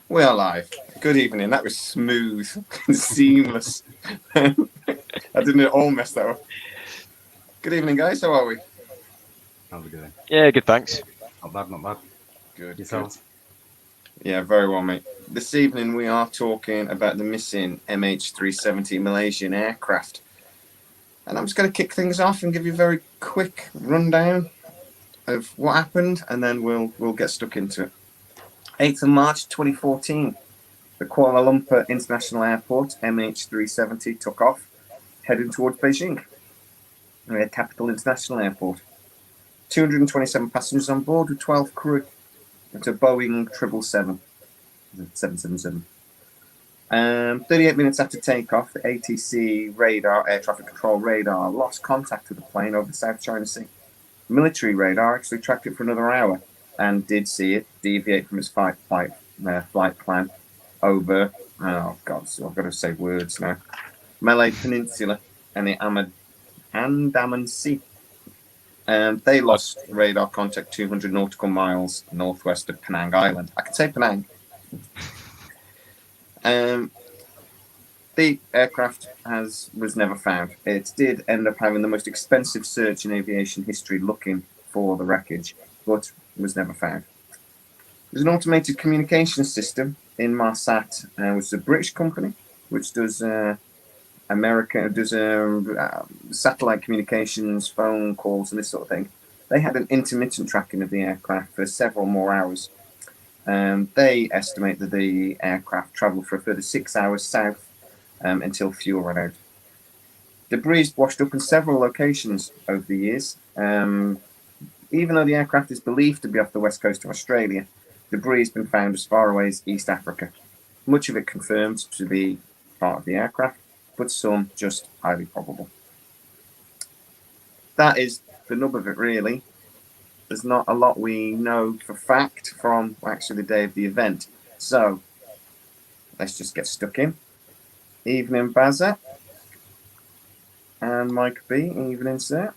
We are live. Good evening. That was smooth and seamless. I didn't at all mess that up. Good evening, guys. How are we? How's it going? Yeah, good, thanks. Not bad, not bad. Good. Yourselves? Good. Yeah, very well, mate. This evening we are talking about the missing MH370 Malaysian aircraft. And I'm just going to kick things off and give you a very quick rundown of what happened, and then we'll get stuck into it. 8th of March 2014. The Kuala Lumpur International Airport, MH370, took off, heading towards Beijing, the capital international airport. 227 passengers on board with 12 crew. It's a Boeing 777. 38 minutes after takeoff, the ATC radar, air traffic control radar, lost contact with the plane over the South China Sea. Military radar actually tracked it for another hour and did see it deviate from its flight plan over, oh God, so I've got to say words now, Malay Peninsula and the Andaman Sea. They lost radar contact 200 nautical miles northwest of Penang Island. I can say Penang. The aircraft was never found. It did end up having the most expensive search in aviation history looking for the wreckage, but was never found. There's an automated communication system in Marsat, which is a British company, which does satellite communications, phone calls, and this sort of thing. They had an intermittent tracking of the aircraft for several more hours. They estimate that the aircraft travelled for a further 6 hours south until fuel ran out. Debris washed up in several locations over the years. Even though the aircraft is believed to be off the west coast of Australia, debris has been found as far away as East Africa. Much of it confirmed to be part of the aircraft, but some just highly probable. That is the nub of it, really. There's not a lot we know for fact from actually the day of the event. So let's just get stuck in. Evening, Bazza. And Mike B. Evening, sir.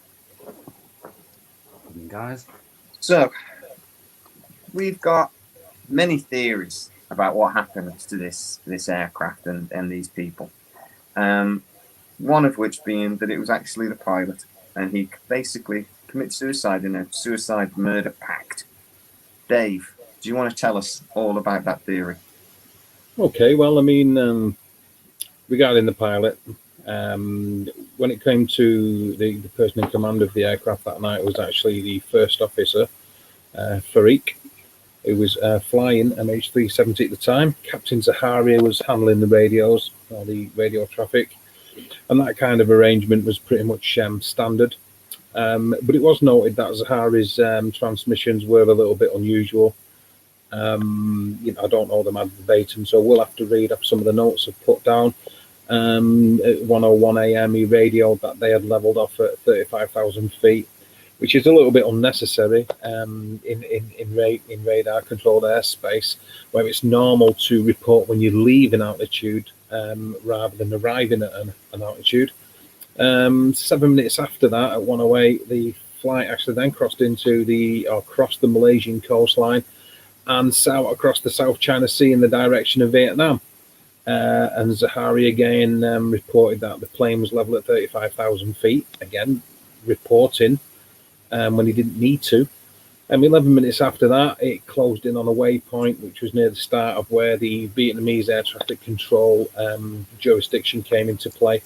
Evening, guys. So we've got many theories about what happened to this aircraft and these people. One of which being that it was actually the pilot, and he basically committed suicide in a suicide murder pact. Dave, do you want to tell us all about that theory? Okay, well, I mean, regarding the pilot, when it came to the person in command of the aircraft that night, was actually the first officer, Farik, who was flying MH370 at the time. Captain Zaharia was handling the radios, or the radio traffic, and that kind of arrangement was pretty much standard. But it was noted that Zahari's transmissions were a little bit unusual. I don't know them verbatim, so we'll have to read off some of the notes I've put down. At 1:01 a.m. he radioed that they had levelled off at 35,000 feet, which is a little bit unnecessary in radar controlled airspace, where it's normal to report when you leave an altitude rather than arriving at an altitude. 7 minutes after that, at 1:08, the flight actually then crossed the Malaysian coastline and south across the South China Sea in the direction of Vietnam. And Zahari again reported that the plane was level at 35,000 feet, again reporting when he didn't need to. 11 minutes after that, it closed in on a waypoint, which was near the start of where the Vietnamese air traffic control jurisdiction came into play.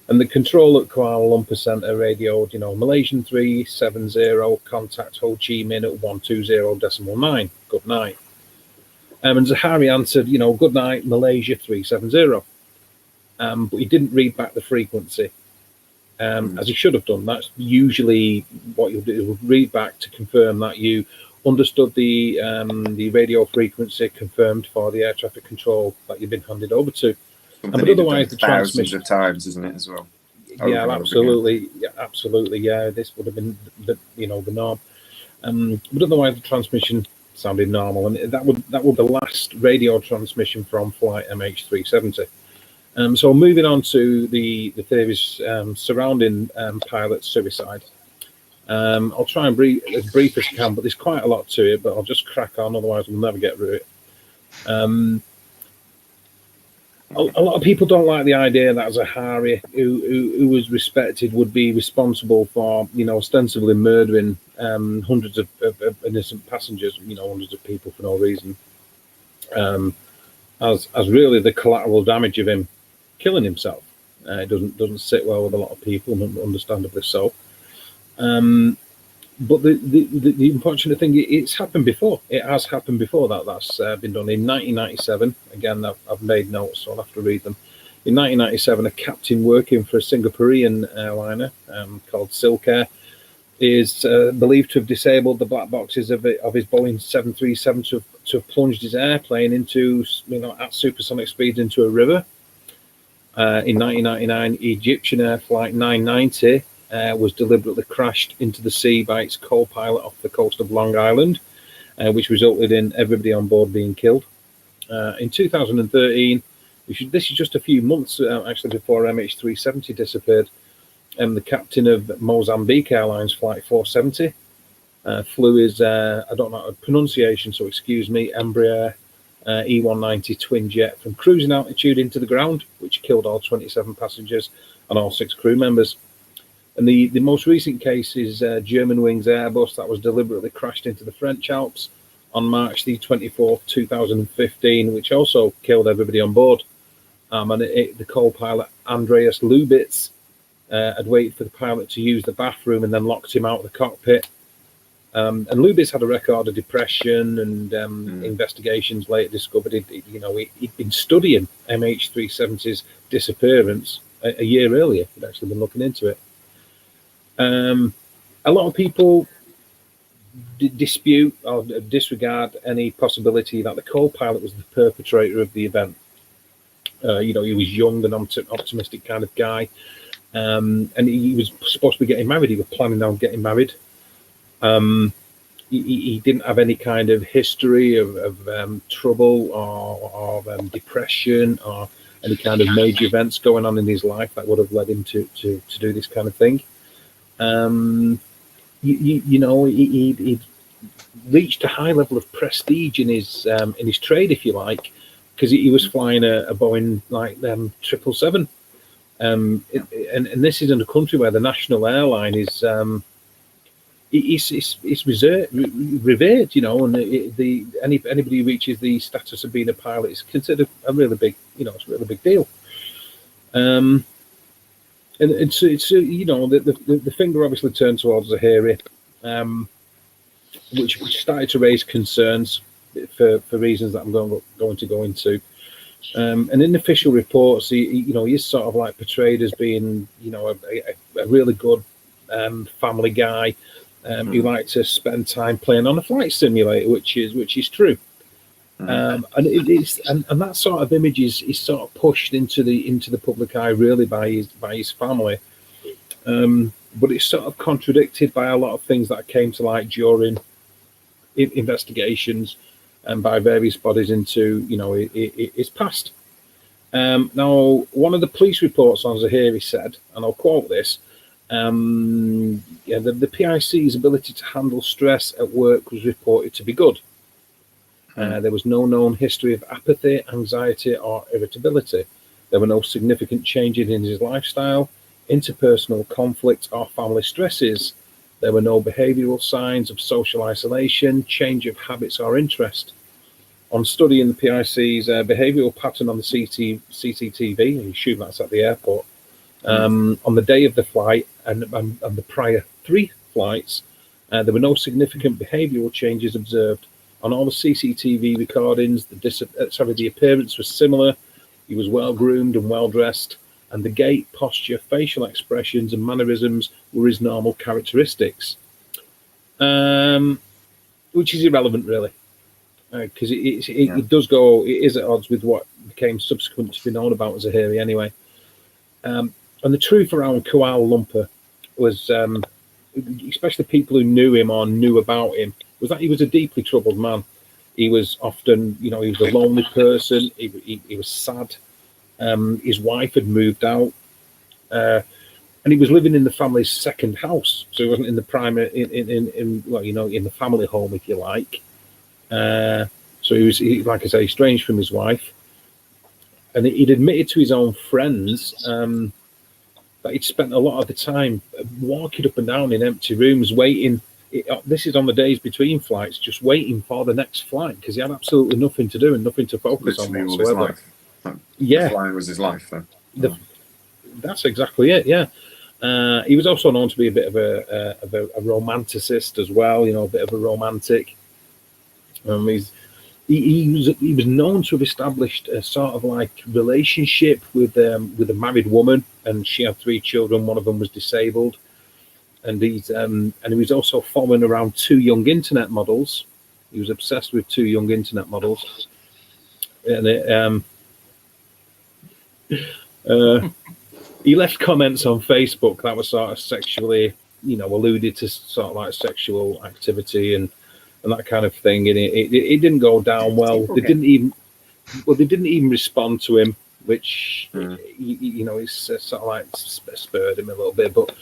And the control at Kuala Lumpur Centre radioed, Malaysian 370, contact Ho Chi Minh at 120.9. Good night. And Zahari answered, good night, Malaysia 370. But he didn't read back the frequency, as he should have done. That's usually what you'll do, read back to confirm that you understood the radio frequency confirmed for the air traffic control that you've been handed over to. But otherwise, the thousands of times, isn't it, as well? Yeah, absolutely. Yeah, absolutely. Yeah, this would have been the norm. But otherwise, the transmission sounded normal, and that would be the last radio transmission from flight MH370. So moving on to the theories surrounding pilot suicide. I'll try and be as brief as I can, but there's quite a lot to it. But I'll just crack on, otherwise we'll never get through it. Um, a lot of people don't like the idea that Zahari, who was respected, would be responsible for, ostensibly murdering hundreds of innocent passengers, hundreds of people for no reason, as really the collateral damage of him killing himself. It doesn't sit well with a lot of people, understandably so. But the unfortunate thing, it's happened before. It has happened before that's been done. In 1997, again, I've made notes, so I'll have to read them. In 1997, a captain working for a Singaporean airliner called Silkair is believed to have disabled the black boxes of his Boeing 737 to have plunged his airplane into, at supersonic speeds into a river. In 1999, Egyptian Air Flight 990 was deliberately crashed into the sea by its co-pilot off the coast of Long Island, which resulted in everybody on board being killed. In 2013, this is just a few months actually before MH370 disappeared, the captain of Mozambique Airlines Flight 470 flew his, I don't know the pronunciation, so excuse me, Embraer E190 twin jet from cruising altitude into the ground, which killed all 27 passengers and all 6 crew members. And the most recent case is Germanwings Airbus that was deliberately crashed into the French Alps on March the 24th, 2015, which also killed everybody on board. And the co-pilot Andreas Lubitz had waited for the pilot to use the bathroom and then locked him out of the cockpit. And Lubitz had a record of depression, and investigations later discovered he'd been studying MH370's disappearance a year earlier. He'd actually been looking into it. A lot of people dispute or disregard any possibility that the co-pilot was the perpetrator of the event. He was young and optimistic kind of guy, and he was supposed to be getting married. He was planning on getting married. He didn't have any kind of history of trouble or depression or any kind of major events going on in his life that would have led him to do this kind of thing. He reached a high level of prestige in his trade, if you like, because he was flying a Boeing like 777. And this is in a country where the national airline is it's revered, and anybody who reaches the status of being a pilot is considered a really big, it's a really big deal. And so it's the finger obviously turned towards Zahari, which started to raise concerns for reasons that I'm going to go into. And in official reports, he is sort of like portrayed as being, a really good family guy. He liked to spend time playing on a flight simulator, which is true. And that sort of image is sort of pushed into the public eye really by his family. But it's sort of contradicted by a lot of things that came to light during investigations and by various bodies into his past. Now, one of the police reports on Zahari said, and I'll quote this, the PIC's ability to handle stress at work was reported to be good. There was no known history of apathy, anxiety, or irritability. There were no significant changes in his lifestyle, interpersonal conflict, or family stresses. There were no behavioural signs of social isolation, change of habits, or interest. On studying the PIC's behavioural pattern on the CCTV, I assume that's at the airport, on the day of the flight and the prior 3 flights, there were no significant behavioural changes observed. On all the CCTV recordings, the appearance was similar. He was well groomed and well dressed, and the gait, posture, facial expressions, and mannerisms were his normal characteristics, which is irrelevant, really, because it does go. It is at odds with what became subsequent to be known about Zahari, anyway. And the truth around Kuala Lumpur was, especially people who knew him or knew about him, was that he was a deeply troubled man. He was often, he was a lonely person. He was sad. His wife had moved out, and he was living in the family's second house. So he wasn't in the primary, in the family home, if you like. So So like I say, estranged from his wife, and he'd admitted to his own friends that he'd spent a lot of the time walking up and down in empty rooms, waiting. This is on the days between flights, just waiting for the next flight because he had absolutely nothing to do and nothing to focus Literally on all his whatsoever. life. Yeah, Flying was his life then. That's exactly it. Yeah, he was also known to be a bit of a romanticist as well. You know, a bit of a romantic. He was known to have established a sort of like relationship with a married woman, and she had 3 children. One of them was disabled, and he was also following around 2 young internet models. He was obsessed with 2 young internet models, and he left comments on Facebook that were sort of sexually, alluded to sort of like sexual activity and that kind of thing, and it didn't go down well. Okay. They didn't even respond to him, which it's sort of like spurred him a little bit, but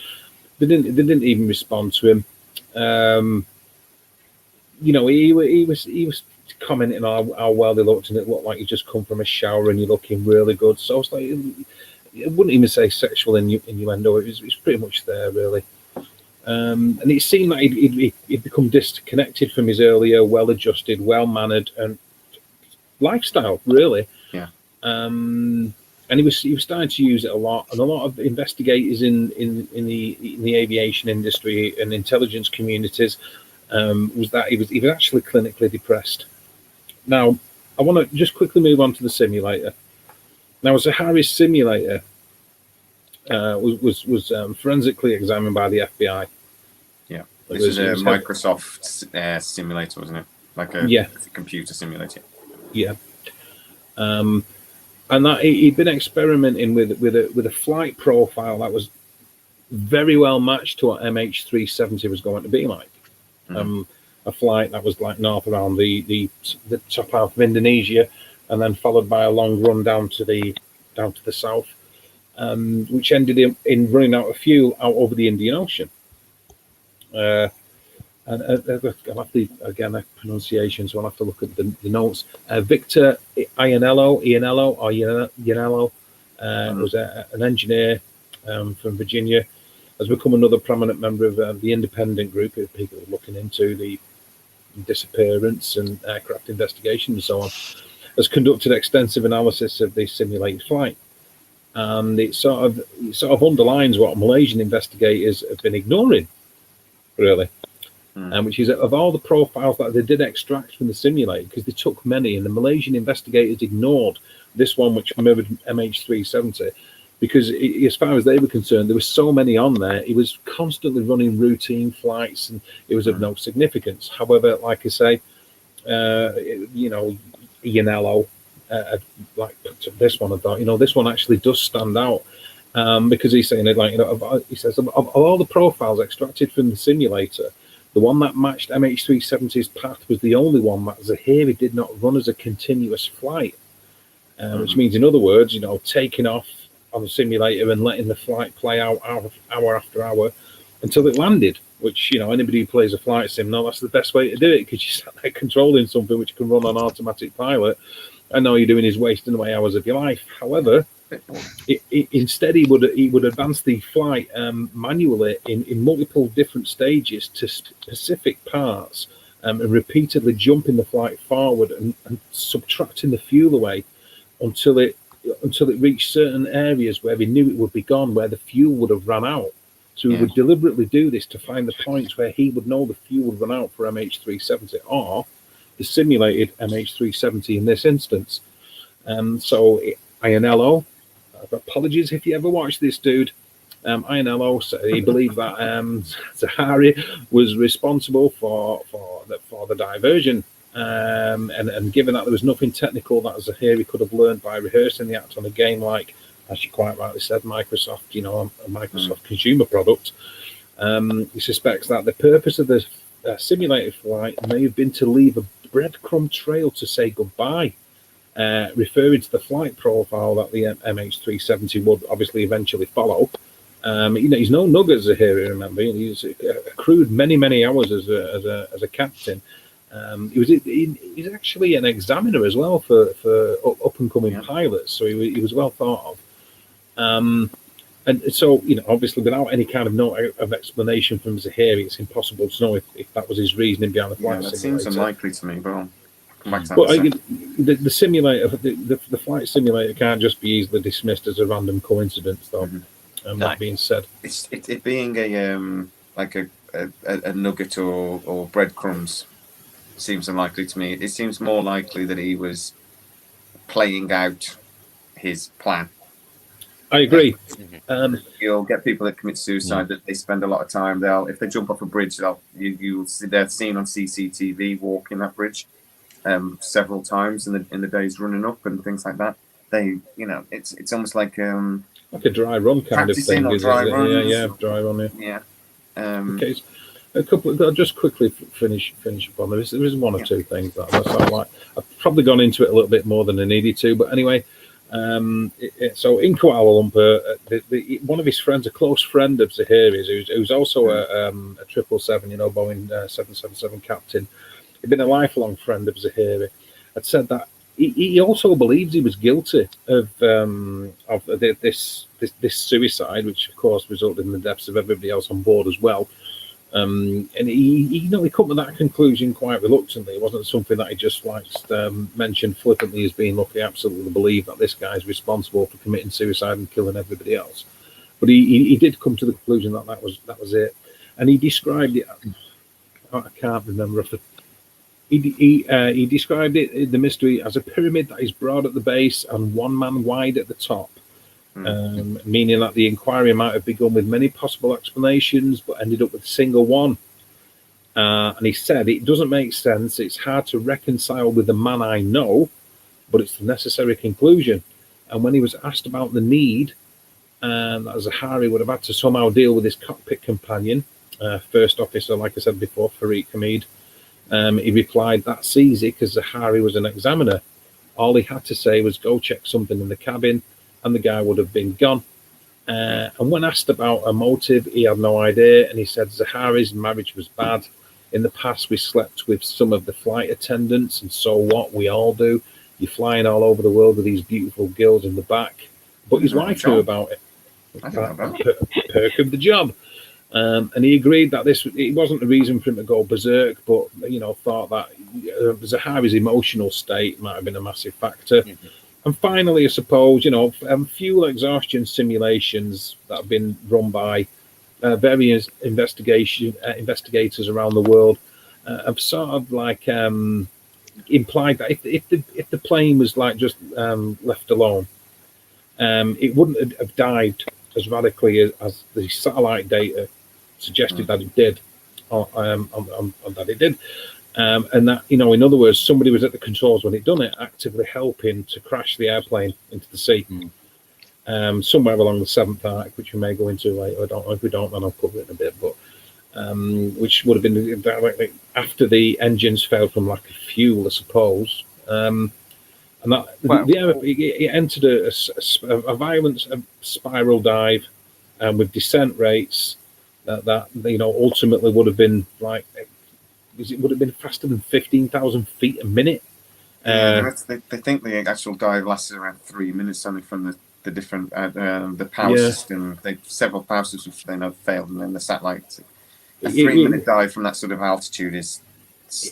they didn't even respond to him. He was commenting on how well they looked, and it looked like you just come from a shower and you're looking really good. So it's like, I wouldn't even say sexual innuendo. It was pretty much there, really. And it seemed like he'd become disconnected from his earlier well-adjusted, well-mannered and lifestyle, really. Yeah. And he was starting to use it a lot, and a lot of investigators in the aviation industry and intelligence communities was that he was actually clinically depressed. Now, I want to just quickly move on to the simulator. Now, a Harris simulator was forensically examined by the FBI. Yeah, this is a Microsoft simulator, wasn't it? Like a computer simulator. Yeah, and that he'd been experimenting with a flight profile that was very well matched to what MH370 was going to be like. A flight that was like north around the top half of Indonesia, and then followed by a long run down to the south, which ended in running out of fuel out over the Indian Ocean. And I'll have to, again, the pronunciation, so I'll have to look at the notes. Victor Ianello was an engineer from Virginia, has become another prominent member of the independent group of people looking into the disappearance and aircraft investigation and so on. Has conducted extensive analysis of the simulated flight, and it sort of underlines what Malaysian investigators have been ignoring, really, which is of all the profiles that they did extract from the simulator, because they took many, and the Malaysian investigators ignored this one, which mirrored MH370, because as far as they were concerned, there were so many on there. It was constantly running routine flights, and it was of no significance. However, like I say, Ianello, like this one, I thought, this one actually does stand out, because he's saying it like, he says of all the profiles extracted from the simulator, the one that matched MH370's path was the only one that Zahiri did not run as a continuous flight, which means, in other words, taking off on the simulator and letting the flight play out hour after hour until it landed, which, anybody who plays a flight sim knows that's the best way to do it, because you're sat there controlling something which can run on automatic pilot, and all you're doing is wasting away hours of your life. However, instead he would advance the flight manually in multiple different stages to specific parts, and repeatedly jumping the flight forward and subtracting the fuel away until it reached certain areas where he knew it would be gone, where the fuel would have run out. So he would deliberately do this to find the points where he would know the fuel would run out for MH370 or the simulated MH370 in this instance. So Ianello, apologies if you ever watched this, dude. Ianello, he believed that Zahari was responsible for the diversion. And given that there was nothing technical that Zahiri could have learned by rehearsing the act on a game like, as you quite rightly said, Microsoft, a Microsoft consumer product, he suspects that the purpose of the simulated flight may have been to leave a breadcrumb trail to say goodbye, referring to the flight profile that the MH370 would obviously eventually follow. He's no nugget, Zahiri, remember. He's accrued many hours as a captain. He's actually an examiner as well for up and coming pilots, so he was well thought of. And so, obviously, without any kind of note of explanation from Zahiri, it's impossible to know if that was his reasoning behind the flight simulator. That seems unlikely to me, but I'll come back to that. The simulator, the flight simulator can't just be easily dismissed as a random coincidence, though. That being said, it being a nugget or breadcrumbs seems unlikely to me. It seems more likely that he was playing out his plan. I agree. You'll get people that commit suicide that they spend a lot of time. If they jump off a bridge, you'll see they're seen on CCTV walking that bridge several times in the days running up and things like that. It's almost like a dry run kind of thing. Dry runs. Yeah, dry run. Yeah. Okay, a couple. I'll just quickly finish up on this. There is one or two things that I like. I've probably gone into it a little bit more than I needed to, but anyway. So in Kuala Lumpur, one of his friends, a close friend of Zahiri's, who's also a 777, Boeing 777 captain, he'd been a lifelong friend of Zahiri, had said that he also believes he was guilty of this suicide, which of course resulted in the deaths of everybody else on board as well. And he come to that conclusion quite reluctantly. It wasn't something that he just mentioned flippantly as being, look, I absolutely believe that this guy's responsible for committing suicide and killing everybody else. But he did come to the conclusion that that was it. And he described it. I can't remember. He described it, the mystery, as a pyramid that is broad at the base and one man wide at the top. Meaning that the inquiry might have begun with many possible explanations, but ended up with a single one. And he said, it doesn't make sense. It's hard to reconcile with the man I know, but it's the necessary conclusion. And when he was asked about the need that Zahari would have had to somehow deal with his cockpit companion, first officer, like I said before, Farid Hamid, he replied, that's easy because Zahari was an examiner. All he had to say was go check something in the cabin, and the guy would have been gone. And when asked about a motive, he had no idea. And he said Zahari's marriage was bad. In the past, we slept with some of the flight attendants, and so what? We all do. You're flying all over the world with these beautiful girls in the back. But his wife knew about it. Perk of the job. And he agreed that it wasn't a reason for him to go berserk, but thought that Zahari's emotional state might have been a massive factor. And finally, I suppose, fuel exhaustion simulations that have been run by various investigators around the world have sort of implied that if the plane was just left alone, it wouldn't have dived as radically as the satellite data suggested that it did, that it did. And that, in other words, somebody was at the controls when it done it, actively helping to crash the airplane into the sea, somewhere along the 7th arc, which we may go into later. I don't know. If we don't, then I'll cover it in a bit. But which would have been directly after the engines failed from lack of fuel, I suppose. And that it entered a violent spiral dive, with descent rates that ultimately would have been it would have been faster than 15,000 feet a minute. They think the actual dive lasted around 3 minutes, only from the different the power system. Several power systems have failed, and then the satellite. A 3-minute dive from that sort of altitude is.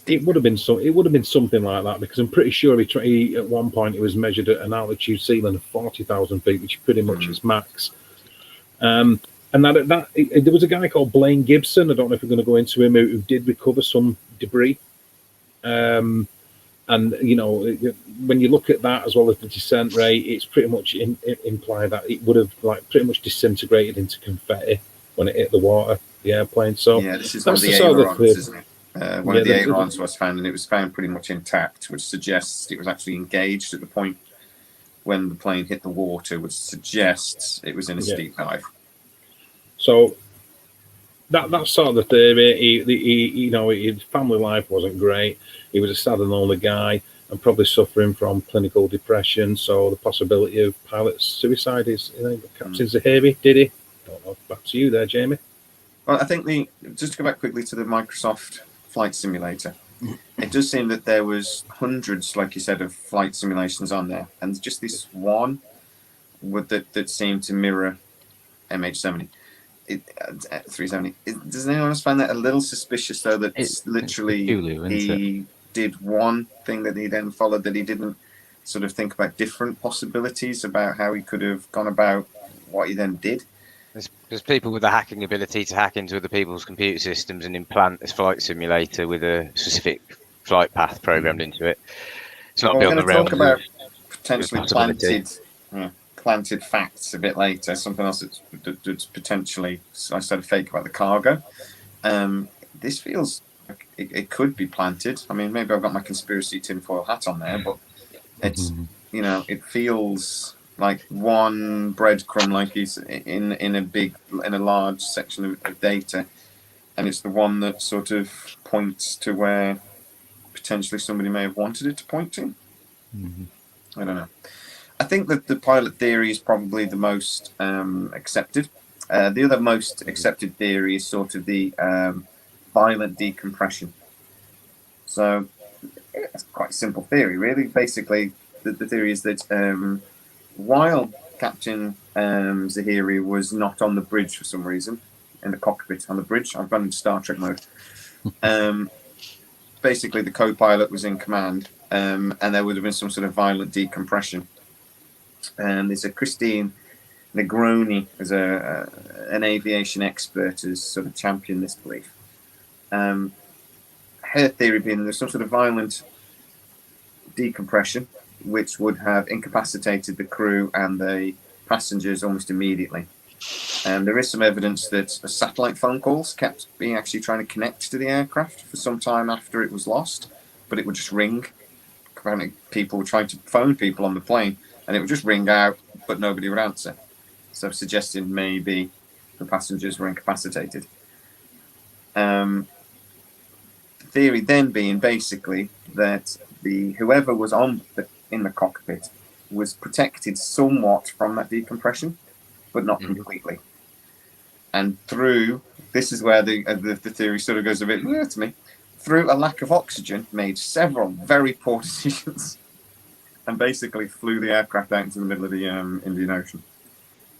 It would have been something like that, because I'm pretty sure he at one point it was measured at an altitude ceiling of 40,000 feet, which is pretty much its max. And there was a guy called Blaine Gibson. I don't know if we're going to go into him, who did recover some debris. And when you look at that as well as the descent rate, it's pretty much implied that it would have pretty much disintegrated into confetti when it hit the water, the airplane. So yeah, this is one of the ailerons, isn't it? One of the ailerons was found, and it was found pretty much intact, which suggests it was actually engaged at the point when the plane hit the water, which suggests it was in a steep dive. So that's sort of the theory. His family life wasn't great. He was a sad and lonely guy, and probably suffering from clinical depression. So the possibility of pilot suicide is, Captain Zahiri, did he? I don't know. Back to you there, Jamie. Well, I think just to go back quickly to the Microsoft flight simulator. it does seem that there was hundreds, like you said, of flight simulations on there, and just this one that seemed to mirror MH370. 370. Does anyone else find that a little suspicious, though, that It's literally peculiar, isn't it? he did one thing that he then followed, that he didn't sort of think about different possibilities about how he could have gone about what he then did? There's people with the hacking ability to hack into other people's computer systems and implant this flight simulator with a specific flight path programmed into it. It's not Well, we're beyond the going to talk realm about potentially possibility. planted facts a bit later. Something else that's potentially, I said, fake about the cargo. This feels like it could be planted. I mean, maybe I've got my conspiracy tinfoil hat on there, but it's it feels like one breadcrumb, like he's in a large section of data, and it's the one that sort of points to where potentially somebody may have wanted it to point to. I don't know. I think that the pilot theory is probably the most accepted. The other most accepted theory is sort of the violent decompression. So it's quite a simple theory, really. Basically, the theory is that while Captain Zahiri was not on the bridge for some reason, in the cockpit on the bridge, I've gone into Star Trek mode. Basically, the co-pilot was in command, and there would have been some sort of violent decompression. And there's a Christine Negroni, as an aviation expert, has sort of championed this belief. Her theory being there's some sort of violent decompression, which would have incapacitated the crew and the passengers almost immediately. And there is some evidence that satellite phone calls kept being actually trying to connect to the aircraft for some time after it was lost, but it would just ring. Apparently, people were trying to phone people on the plane, and it would just ring out, but nobody would answer. So suggesting maybe the passengers were incapacitated. The theory then being basically that whoever was in the cockpit was protected somewhat from that decompression, but not completely. And this is where the theory sort of goes a bit weird to me. Through a lack of oxygen, made several very poor decisions, and basically flew the aircraft out into the middle of the Indian Ocean,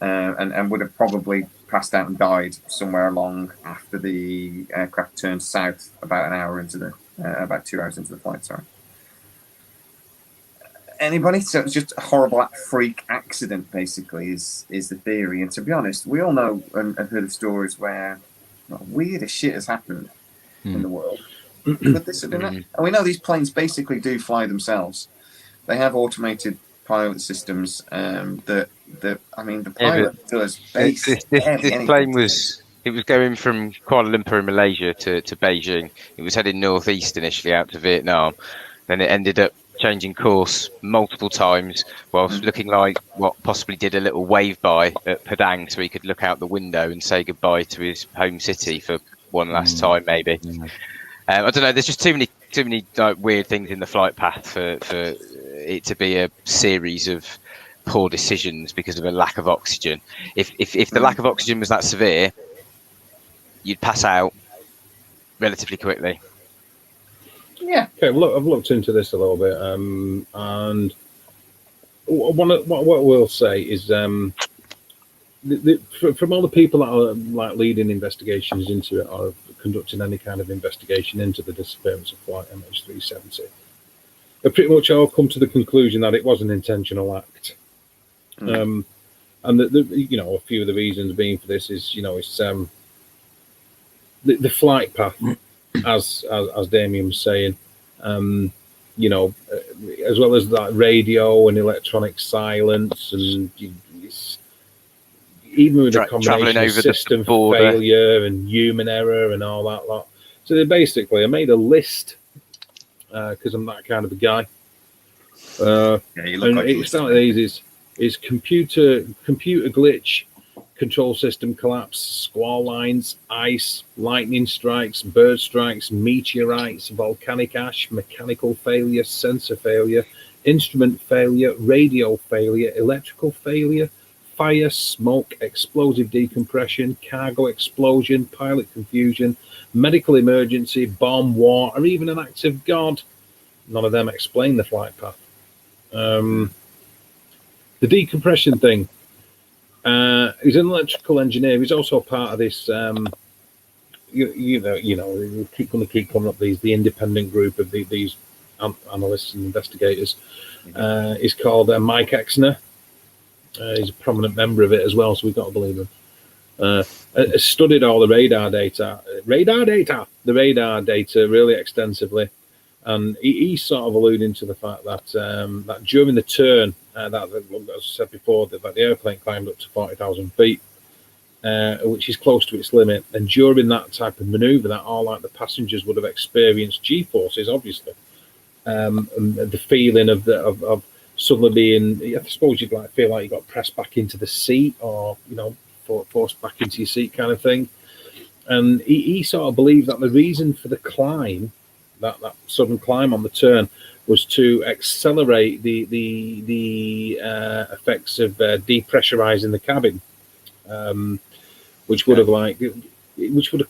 and would have probably passed out and died somewhere along after the aircraft turned south about 2 hours into the flight. Sorry. Anybody? So it's just a horrible freak accident, basically, is the theory. And to be honest, we all know and have heard of stories where weirder shit has happened in the world. Could this have been that? And we know these planes basically do fly themselves. They have automated pilot systems the pilot does This plane was going from Kuala Lumpur in Malaysia to Beijing. It was heading northeast initially out to Vietnam. Then it ended up changing course multiple times whilst looking like what possibly did a little wave by at Padang, so he could look out the window and say goodbye to his home city for one last time, maybe. I don't know. There's just too many like, weird things in the flight path for it to be a series of poor decisions because of a lack of oxygen. If the lack of oxygen was that severe, you'd pass out relatively quickly. Yeah. Okay. Well, I've looked into this a little bit, and what we'll say is, from all the people that are like leading investigations into it or conducting any kind of investigation into the disappearance of flight MH370, they pretty much all come to the conclusion that it was an intentional act. And a few of the reasons being for this is, it's the flight path, as Damien was saying, as well as that radio and electronic silence, and even with the combination of system failure and human error and all that lot. So I made a list because I'm that kind of a guy. You look like it's not easy. Is computer glitch, control system collapse, squall lines, ice, lightning strikes, bird strikes, meteorites, volcanic ash, mechanical failure, sensor failure, instrument failure, radio failure, electrical failure, fire, smoke, explosive decompression, cargo explosion, pilot confusion, medical emergency, bomb, war, or even an act of God. None of them explain the flight path. The decompression thing. He's an electrical engineer. He's also part of this. You know, we keep going to keep coming up the independent group of these analysts and investigators. He's called Mike Exner. He's a prominent member of it as well, so we've got to believe him. Has studied all the radar data really extensively, and he's sort of alluding to the fact that that during the turn, that as I said before, that the airplane climbed up to 40,000 feet, which is close to its limit, and during that type of manoeuvre, that all like the passengers would have experienced G-forces, obviously, and the feeling of suddenly being, I suppose you'd like feel like you got pressed back into the seat, or forced back into your seat, kind of thing. And he sort of believes that the reason for the climb, that sudden climb on the turn, was to accelerate the effects of depressurizing the cabin, which would have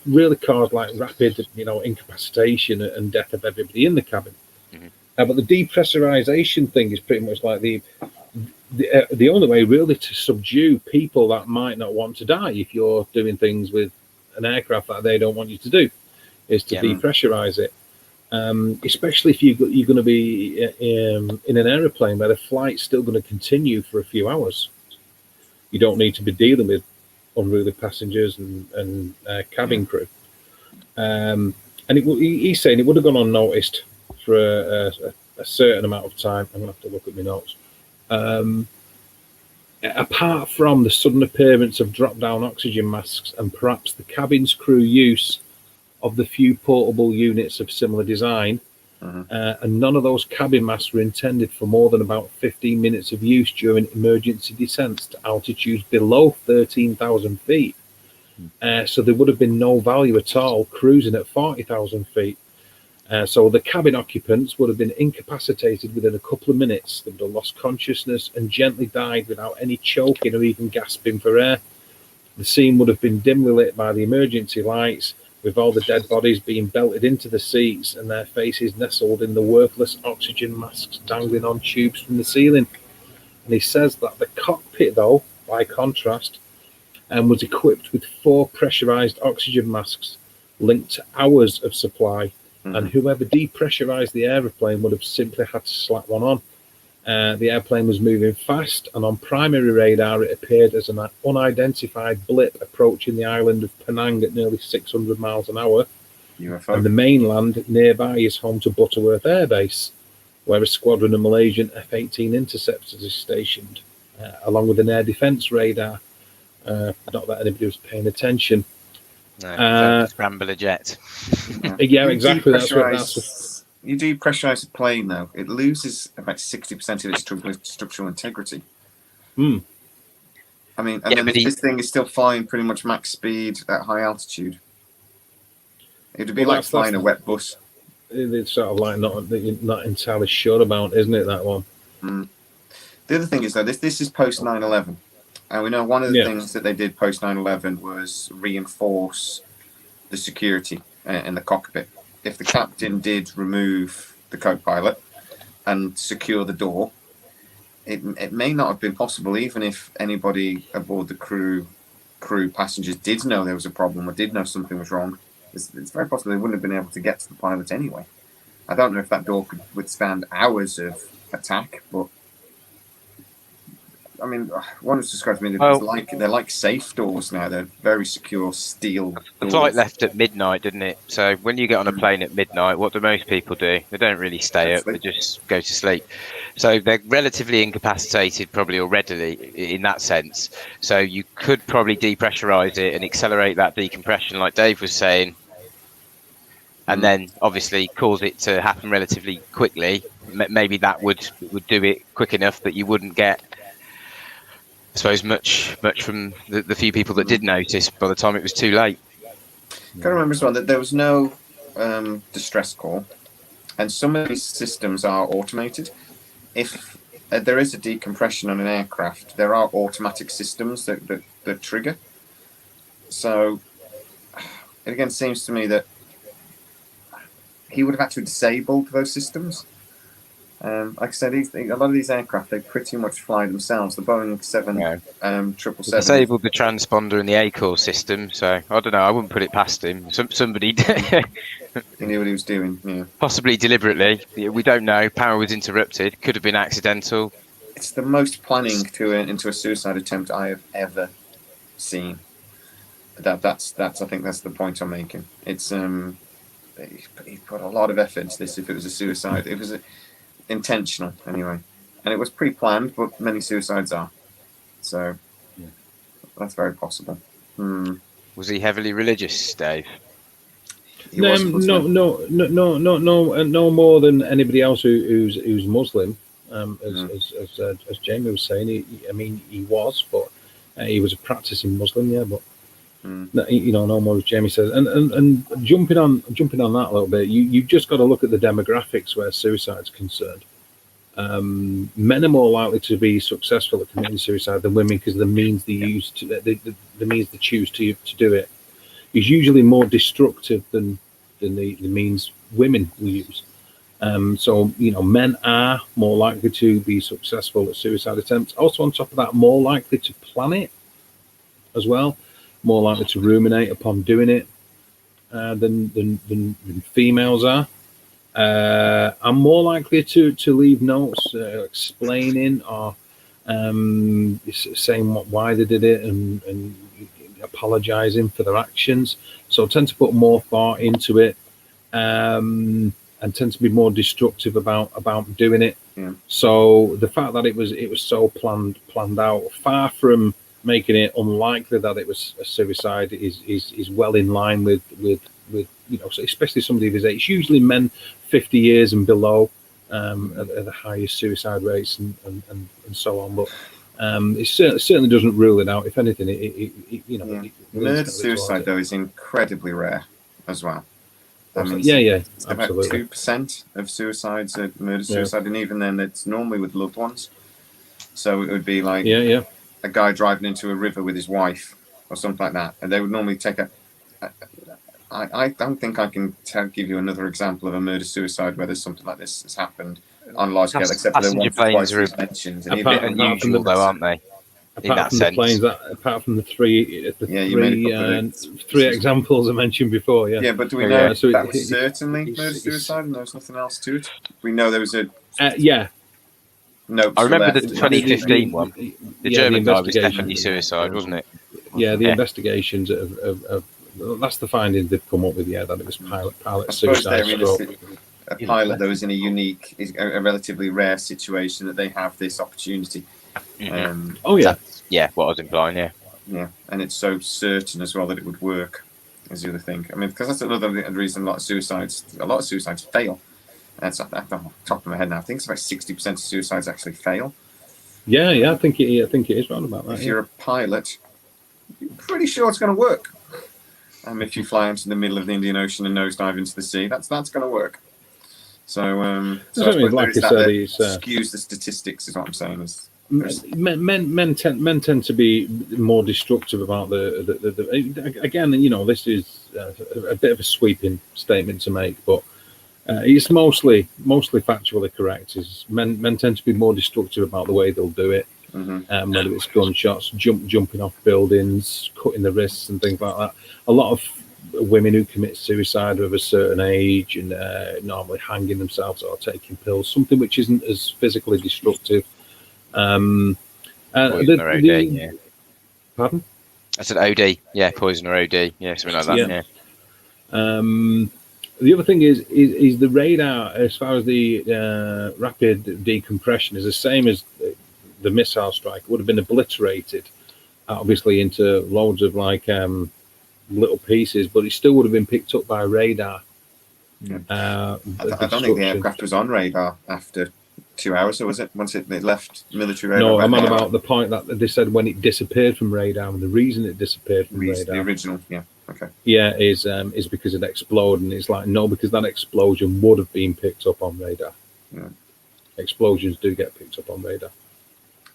really caused like rapid, incapacitation and death of everybody in the cabin. But the depressurization thing is pretty much like the only way really to subdue people that might not want to die if you're doing things with an aircraft that they don't want you to do, is to depressurize it. Especially if you're going to be in an aeroplane where the flight's still going to continue for a few hours. You don't need to be dealing with unruly passengers and cabin crew. And he's saying it would have gone unnoticed for a certain amount of time. I'm going to have to look at my notes. Apart from the sudden appearance of drop-down oxygen masks and perhaps the cabin's crew use of the few portable units of similar design, and none of those cabin masks were intended for more than about 15 minutes of use during emergency descents to altitudes below 13,000 feet. So there would have been no value at all cruising at 40,000 feet. So the cabin occupants would have been incapacitated within a couple of minutes. They would have lost consciousness and gently died without any choking or even gasping for air. The scene would have been dimly lit by the emergency lights, with all the dead bodies being belted into the seats and their faces nestled in the worthless oxygen masks dangling on tubes from the ceiling. And he says that the cockpit, though, by contrast, was equipped with 4 pressurized oxygen masks linked to hours of supply. And whoever depressurized the aeroplane would have simply had to slap one on. The airplane was moving fast, and on primary radar, it appeared as an unidentified blip approaching the island of Penang at nearly 600 miles an hour. UFO. And the mainland nearby is home to Butterworth Air Base, where a squadron of Malaysian F-18 interceptors is stationed, along with an air defense radar. Not that anybody was paying attention. No, scramble a jet. Yeah, exactly. You depressurize a plane, though, it loses about 60% of its structural integrity. I mean, this thing is still flying pretty much max speed at high altitude. It would be like flying a wet bus. It's sort of like not entirely sure about, isn't it, that one? The other thing is, though, this is post 9/11. And we know one of the things that they did post 9/11 was reinforce the security in the cockpit. If the captain did remove the co-pilot and secure the door, it may not have been possible, even if anybody aboard the crew passengers did know there was a problem or did know something was wrong. It's very possible they wouldn't have been able to get to the pilot anyway. I don't know if that door could withstand hours of attack, but I mean, one was described to me that they're like safe doors now. They're very secure steel doors. The flight left at midnight, didn't it? So when you get on a plane at midnight, what do most people do? They don't really stay up. They just go to sleep. So they're relatively incapacitated probably already in that sense. So you could probably depressurize it and accelerate that decompression like Dave was saying. And then obviously cause it to happen relatively quickly. Maybe that would do it quick enough that you wouldn't get, I suppose, much from the few people that did notice by the time it was too late. Got to remember as well that there was no distress call, and some of these systems are automated. If there is a decompression on an aircraft. There are automatic systems that trigger. So it again seems to me that he would have had to have disabled those systems. Like I said, a lot of these aircraft, they pretty much fly themselves. The Boeing 777. Disabled the transponder and the A-core system, so I don't know. I wouldn't put it past him. Somebody He knew what he was doing. Yeah, possibly deliberately. We don't know. Power was interrupted. Could have been accidental. it's the most planning into a suicide attempt I have ever seen. That's I think that's the point I'm making. It's he put a lot of effort into this. If it was a suicide, it was intentional anyway, and it was pre-planned. But many suicides are, so that's very possible. Was he heavily religious, Dave? No, no more than anybody else who's Muslim. As Jamie was saying, he was, but he was a practicing Muslim, yeah. But no more as Jamie says. And jumping on that a little bit, you've just got to look at the demographics where suicide's concerned. Men are more likely to be successful at committing suicide than women because the means they use to the means they choose to do it is usually more destructive than the means women will use. So men are more likely to be successful at suicide attempts. Also, on top of that, more likely to plan it as well. More likely to ruminate upon doing it than females are. I'm more likely to leave notes explaining or saying why they did it and apologizing for their actions. So I tend to put more thought into it and tend to be more destructive about doing it. Yeah. So the fact that it was so planned out, far from making it unlikely that it was a suicide, is well in line with so especially somebody of his age. It's usually men 50 years and below at the highest suicide rates and so on. But it certainly doesn't rule it out. If anything, murder suicide though is incredibly rare as well. I mean, it's about 2% of suicides are murder suicide, and even then, it's normally with loved ones. So it would be like a guy driving into a river with his wife or something like that, and they would normally take I don't think I can give you another example of a murder suicard where there's something like this has happened on large scale, except for the ones twice as mentioned. A bit unusual, though, aren't they? Apart from the three examples I mentioned before, but do we know that was certainly murder suicide and there was nothing else to it? We know there was a No, I remember the 2015 one. The German guy was definitely suicide, wasn't it? Yeah, the investigations of that's the findings they've come up with. Yeah, that it was pilot suicide. A pilot that was in a relatively rare situation that they have this opportunity. What I was implying. Yeah, and it's so certain as well that it would work. Is the other thing. I mean, because that's another reason a lot of suicides fail. That's off the top of my head now. I think it's about 60% of suicides actually fail. Yeah, I think it is round about that. If you're a pilot, you're pretty sure it's going to work. If you fly into the middle of the Indian Ocean and nosedive into the sea, that's going to work. So, skews the statistics, is what I'm saying. Men tend to be more destructive about the again. This is a bit of a sweeping statement to make, but it's mostly factually correct. Is men tend to be more destructive about the way they'll do it. Whether it's gunshots, jumping off buildings, cutting the wrists and things like that. A lot of women who commit suicide are of a certain age and normally hanging themselves or taking pills, something which isn't as physically destructive. Poison or OD, Pardon? I said OD, poison or OD, something like that. The other thing is the radar, as far as the rapid decompression, is the same as the missile strike. It would have been obliterated, obviously, into loads of little pieces, but it still would have been picked up by radar. I don't think the aircraft was on radar after 2 hours, or was it once it left military radar? No, I'm on about the point that they said when it disappeared from radar, and the reason it disappeared from radar, the original, is because it exploded, and it's like no, because that explosion would have been picked up on radar. explosions do get picked up on radar.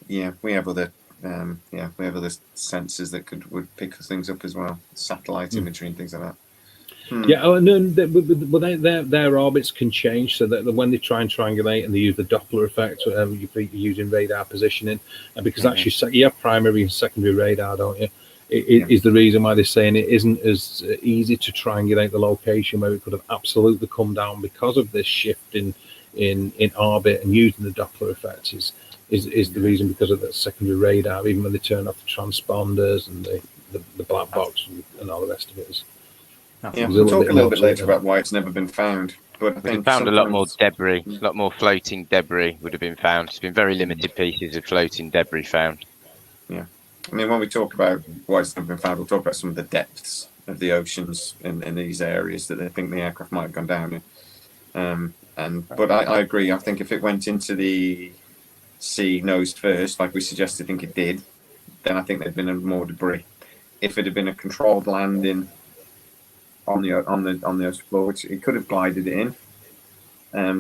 Yeah, we have other sensors that would pick things up as well, satellite imagery and things like that. Yeah, and then their orbits can change, so that when they try and triangulate and they use the Doppler effect, whatever you're using radar positioning, and because actually you have primary and secondary radar, don't you? Is the reason why they're saying it isn't as easy to triangulate the location where it could have absolutely come down because of this shift in orbit and using the Doppler effect is the reason, because of that secondary radar, even when they turn off the transponders and the black box and all the rest of it. We'll talk a little bit later about why it's never been found. But we found a lot more debris, a lot more floating debris would have been found. There's been very limited pieces of floating debris found. Yeah. I mean, when we talk about why it's never been found, we'll talk about some of the depths of the oceans in these areas that they think the aircraft might have gone down in. But I agree. I think if it went into the sea nose first, like we suggested, I think it did, then I think there'd been more debris. If it had been a controlled landing on the ocean floor, which it could have glided it in,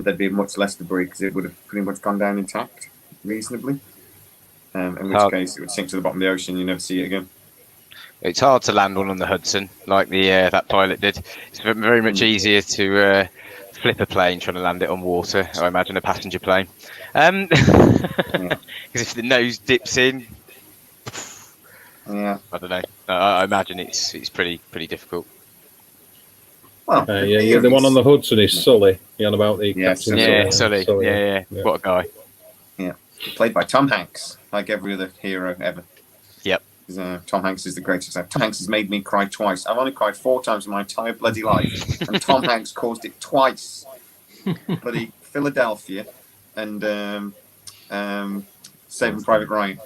there'd be much less debris because it would have pretty much gone down intact, reasonably. In which case, it would sink to the bottom of the ocean. You never see it again. It's hard to land one on the Hudson like that pilot did. It's very much easier to flip a plane trying to land it on water. I imagine a passenger plane, because if the nose dips in, I don't know. I imagine it's pretty difficult. Well, the one on the Hudson is Sully. On about the captain. Sully. Yeah. What a guy. Yeah, played by Tom Hanks, like every other hero ever. Yep. Tom Hanks is the greatest. Tom Hanks has made me cry twice. I've only cried 4 times in my entire bloody life, and Tom Hanks caused it twice. Bloody Philadelphia and Saving Private Ryan.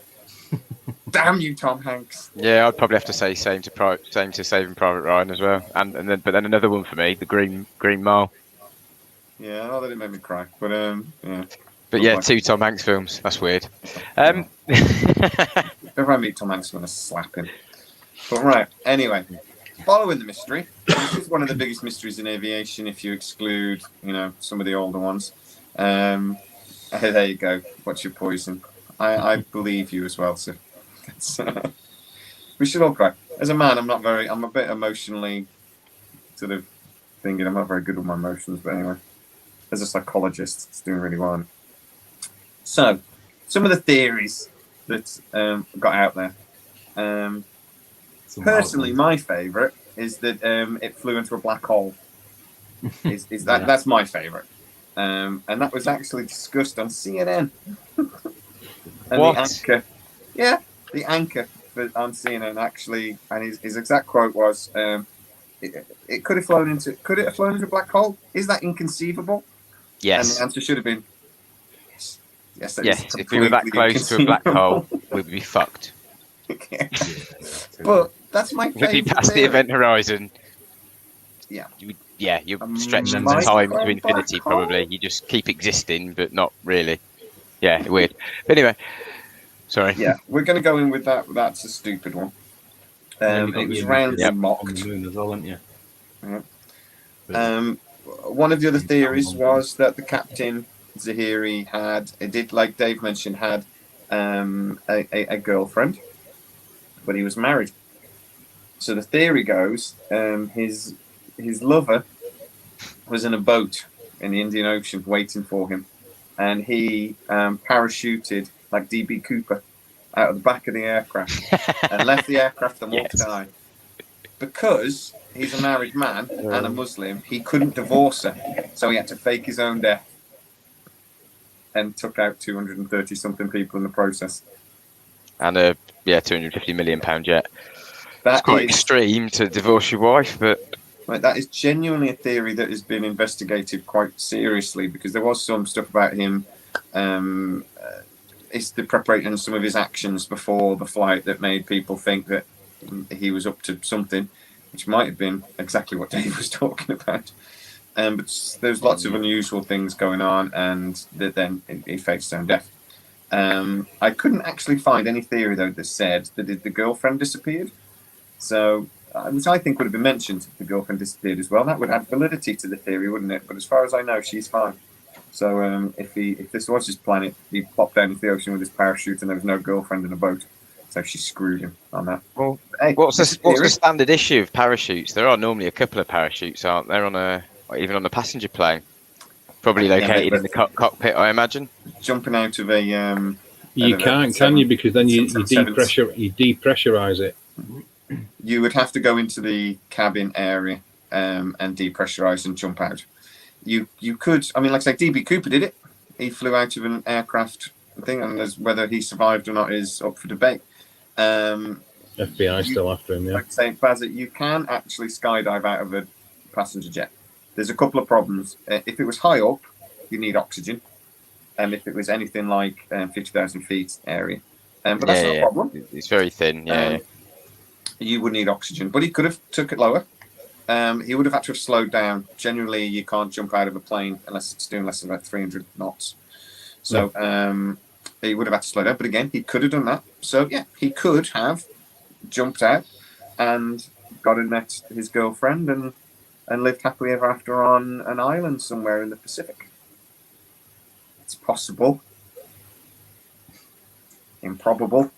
Damn you, Tom Hanks. Yeah, I'd probably have to say same to Saving Private Ryan as well, and then another one for me, the Green Mile. Yeah, that didn't make me cry, but yeah. But yeah, 2 Tom Hanks films. That's weird. If I meet Tom Hanks, I'm gonna slap him. But right, anyway, following the mystery. This is one of the biggest mysteries in aviation, if you exclude, some of the older ones. There you go. What's your poison? I believe you as well, sir. We should all cry. As a man, I'm a bit emotionally sort of thinking. I'm not very good with my emotions, but anyway, as a psychologist, it's doing really well. So, some of the theories that got out there. Personally, my favourite is that it flew into a black hole. That's my favourite, and that was actually discussed on CNN. And the anchor on CNN actually, and his exact quote was, "It could have flown into a black hole. Is that inconceivable?" Yes. And the answer should have been yes. Yes. If we were that close to a black hole, we'd be fucked. But that's my favorite. We'd be past the event horizon. Yeah. You're stretching the time to infinity. Probably you just keep existing, but not really. Yeah, weird. But anyway. Sorry. Yeah, we're going to go in with that. That's a stupid one. It was roundly mocked. As well, aren't you? Yeah. One of the other theories was that the captain Zahiri like Dave mentioned, had a girlfriend, but he was married. So the theory goes, his lover was in a boat in the Indian Ocean waiting for him, and he parachuted like DB Cooper out of the back of the aircraft and left the aircraft for them all to die. Because he's a married man and a Muslim, he couldn't divorce her, so he had to fake his own death and took out 230 something people in the process. And a £250 million jet. That's quite extreme to divorce your wife, but that is genuinely a theory that has been investigated quite seriously, because there was some stuff about him. It's the preparation and some of his actions before the flight that made people think that he was up to something, which might have been exactly what Dave was talking about. But there's lots of unusual things going on, and then he faked his own death. I couldn't actually find any theory, though, that said that the girlfriend disappeared. So, which I think would have been mentioned if the girlfriend disappeared as well. That would add validity to the theory, wouldn't it? But as far as I know, she's fine. So if this was his planet, he popped down into the ocean with his parachute, and there was no girlfriend in the boat, so she screwed him on that. Well, Hey, what's this is the theory. standard issue of parachutes? There are normally a couple of parachutes, aren't there, or even on a passenger plane? Probably located in the cockpit, I imagine. Jumping out of a you can't, can you? Because then you depressurize it. You would have to go into the cabin area and depressurize and jump out. You could, I mean, like I say, DB Cooper did it. He flew out of an aircraft thing, and whether he survived or not is up for debate. FBI still after him, yeah. Like I say, Bazit, you can actually skydive out of a passenger jet. There's a couple of problems. If it was high up, you need oxygen. And if it was anything like 50,000 feet area. But that's not a problem. It's very thin, You would need oxygen. But he could have took it lower. He would have had to have slowed down. Generally, you can't jump out of a plane unless it's doing less than about 300 knots. So he would have had to slow down. But again, he could have done that. So, yeah, he could have jumped out and got and met his girlfriend and lived happily ever after on an island somewhere in the Pacific. It's possible. Improbable.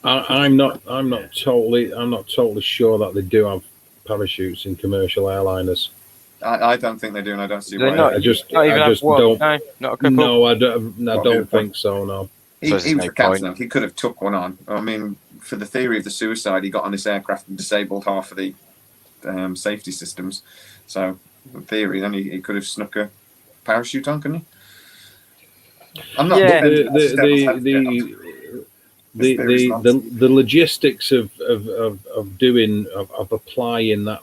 I'm not totally sure that they do have parachutes in commercial airliners. I don't think they do, and I don't see why. I just don't. No, not a couple. No, I don't think so. No. He was a captain. He could have took one on. I mean, for the theory of the suicide, he got on this aircraft and disabled half of the safety systems. So, in theory, then he could have snuck a parachute on, couldn't he? I'm not. The logistics of applying that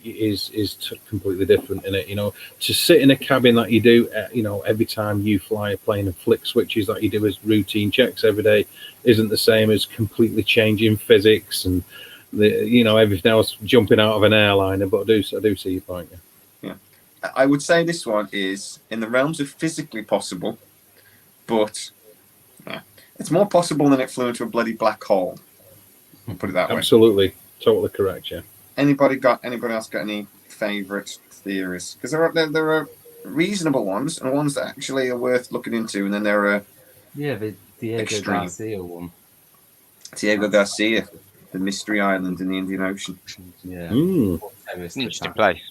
is completely different in it. You know, to sit in a cabin that you do, every time you fly a plane and flick switches that you do as routine checks every day, isn't the same as completely changing physics and everything else jumping out of an airliner. But I do see your point. Yeah, I would say this one is in the realms of physically possible, but yeah. It's more possible than it flew into a bloody black hole. I'll put it that way. Absolutely, totally correct. Yeah. Anybody else got any favourite theories? Because there are reasonable ones and ones that actually are worth looking into, and then there are the Diego Garcia one. Diego Garcia, the Mystery Island in the Indian Ocean. Yeah, it's an interesting place.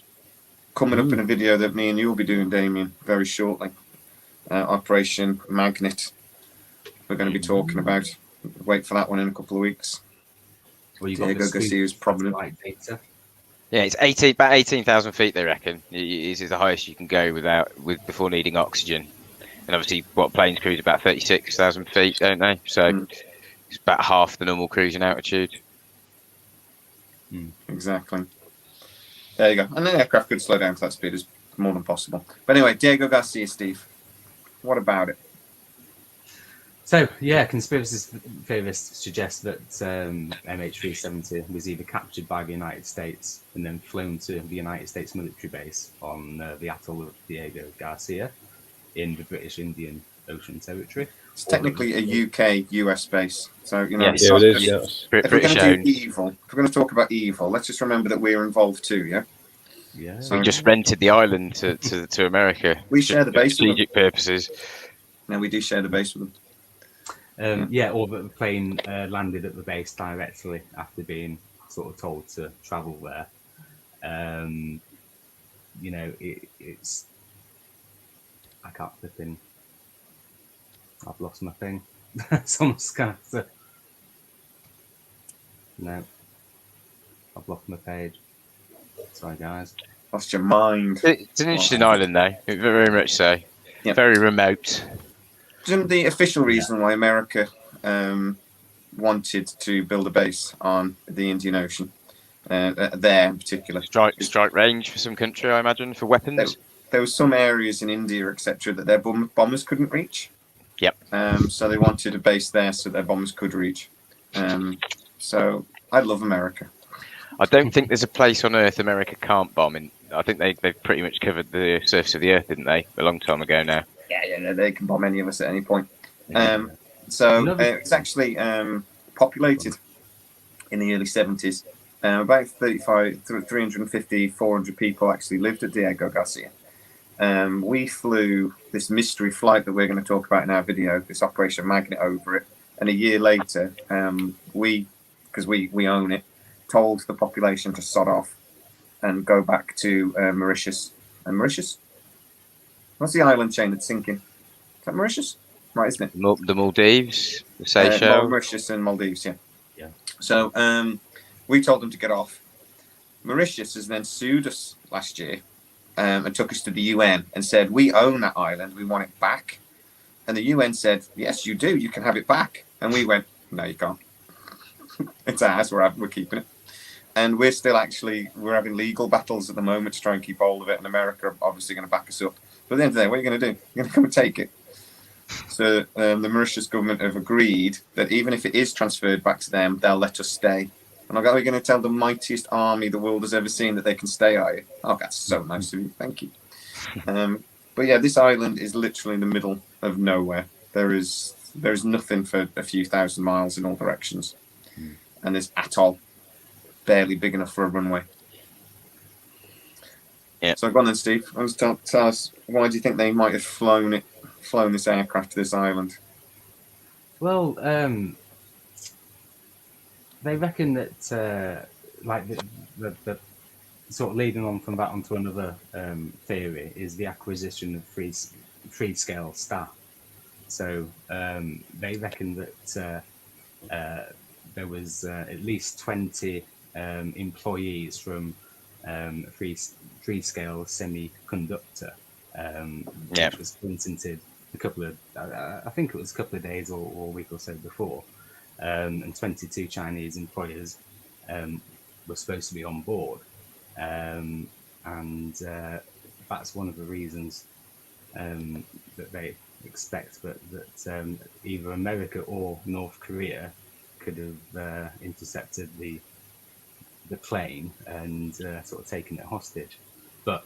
Coming up in a video that me and you will be doing, Damien, very shortly. Operation Magnet. We're going to be talking about. Wait for that one in a couple of weeks. Well, Diego Garcia's prominent. Yeah, it's about 18,000 feet. They reckon is the highest you can go before needing oxygen. And obviously, planes cruise about 36,000 feet, don't they? So it's about half the normal cruising altitude. Exactly. There you go. And an aircraft could slow down to that speed is more than possible. But anyway, Diego Garcia, Steve. What about it? So, conspiracy theorists suggest that MH370 was either captured by the United States and then flown to the United States military base on the atoll of Diego Garcia in the British Indian Ocean Territory. It's technically a UK-US base. So, it is, yes. If we're going to do evil, if we're going to talk about evil, let's just remember that we're involved too, yeah? Yeah. So we just rented the island to America. We share the base for strategic purposes. No, we do share the base with them. Or that the plane landed at the base directly after being sort of told to travel there. It's. I can't flip in. I've lost my thing. Someone's going to. No. I've lost my page. Sorry, guys. Lost your mind. It's an interesting island, though. Very much so. Yep. Very remote. Isn't the official reason why America wanted to build a base on the Indian Ocean, there in particular? Strike range for some country, I imagine, for weapons. There were some areas in India, etc., that their bombers couldn't reach. Yep. So they wanted a base there so their bombers could reach. So I love America. I don't think there's a place on Earth America can't bomb in. I think they've pretty much covered the surface of the Earth, didn't they? A long time ago now. Yeah, they can bomb any of us at any point. It's actually populated in the early 70s. About 350, 400 people actually lived at Diego Garcia. We flew this mystery flight that we're going to talk about in our video, this Operation Magnet, over it. And a year later, because we own it, told the population to sod off and go back to Mauritius. And Mauritius? What's the island chain that's sinking? Is that Mauritius? Right, isn't it? The Maldives, the Seychelles. Mauritius and Maldives, yeah. Yeah. So we told them to get off. Mauritius has then sued us last year and took us to the UN and said, we own that island, we want it back. And the UN said, yes, you do, you can have it back. And we went, no, you can't. It's ours, we're keeping it. And we're still we're having legal battles at the moment to try and keep hold of it. And America are obviously going to back us up. But at the end of the day, what are you going to do? You're going to come and take it. So the Mauritius government have agreed that even if it is transferred back to them, they'll let us stay. And I go, are you going to tell the mightiest army the world has ever seen that they can stay, are you? Oh, that's so nice of you. Thank you. But yeah, this island is literally in the middle of nowhere. There's nothing for a few thousand miles in all directions. And there's atoll, barely big enough for a runway. Yeah. So go on then, Steve. Tell us, why do you think they might have flown this aircraft to this island? Well, they reckon that like the sort of leading on from that onto another theory is the acquisition of free scale staff. So they reckon that there was at least 20 employees from free scale semiconductor, which was patented a couple of, I think it was a couple of days or a week or so before, and 22 Chinese employers were supposed to be on board, and that's one of the reasons that they expect that either America or North Korea could have intercepted the plane and sort of taken it hostage. But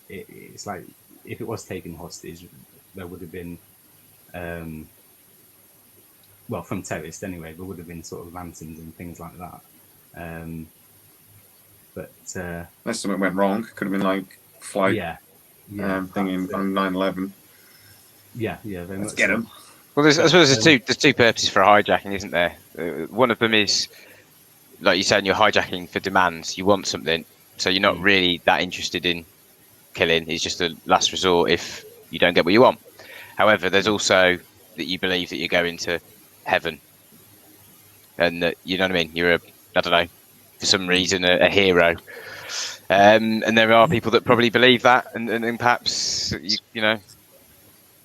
it's like, if it was taken hostage, there would have been, well, from terrorists anyway, there would have been sort of ransoms and things like that. But unless something went wrong, could have been like flight thing on 9/11. Yeah, very Let's much get so. them. Well, I suppose there's two purposes for hijacking, isn't there? One of them is, like you said, you're hijacking for demands. You want something, so you're not really that interested in killing. It's just a last resort if you don't get what you want. However, there's also that you believe that you're going to heaven, and that, you know what I mean, you're I don't know, for some reason a hero. And there are people that probably believe that, and perhaps you know,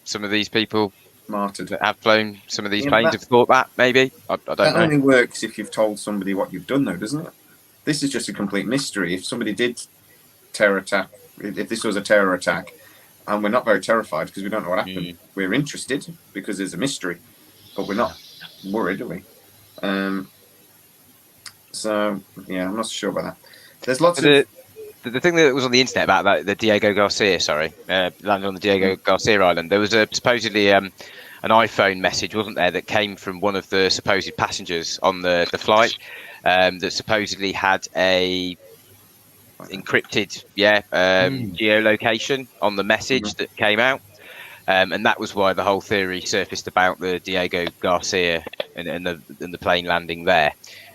some of these people Martyred. that have flown some of these planes have thought that, maybe. I don't know. That only works if you've told somebody what you've done, though, doesn't it? This is just a complete mystery. If somebody did terror attack, if this was a terror attack, and we're not very terrified because we don't know what happened, we're interested because there's a mystery, but we're not worried, are we? So yeah, I'm not so sure about that. There's lots of the thing that was on the internet about that, the Diego Garcia, landed on the Diego Garcia Island. There was supposedly an iPhone message, wasn't there, that came from one of the supposed passengers on the flight, that supposedly had a encrypted geolocation on the message that came out, and that was why the whole theory surfaced about the Diego Garcia and the plane landing there.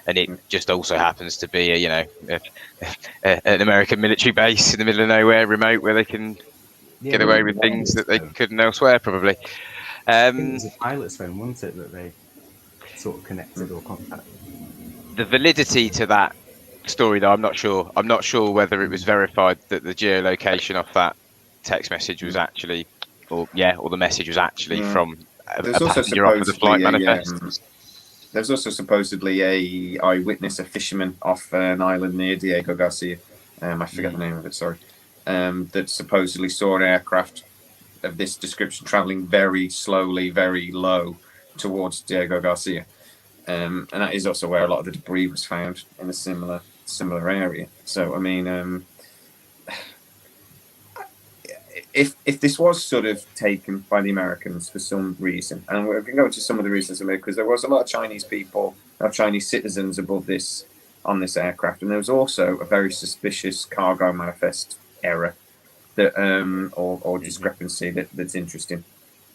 And it just also happens to be an American military base in the middle of nowhere, remote, where they can get away with things that they couldn't elsewhere, probably. It was a pilot's phone, wasn't it, that they sort of connected or contacted? The validity to that story, though, I'm not sure. I'm not sure whether it was verified that the geolocation off that text message was actually, or the message was actually from a passenger off of the flight manifest. There's also supposedly a eyewitness, a fisherman off an island near Diego Garcia. I forget the name of it. Sorry. That supposedly saw an aircraft of this description traveling very slowly, very low towards Diego Garcia, and that is also where a lot of the debris was found in a similar area. So I mean, if this was sort of taken by the Americans for some reason, and we can go into some of the reasons, because there was a lot of Chinese people, Chinese citizens aboard on this aircraft, and there was also a very suspicious cargo manifest error that or discrepancy that's interesting,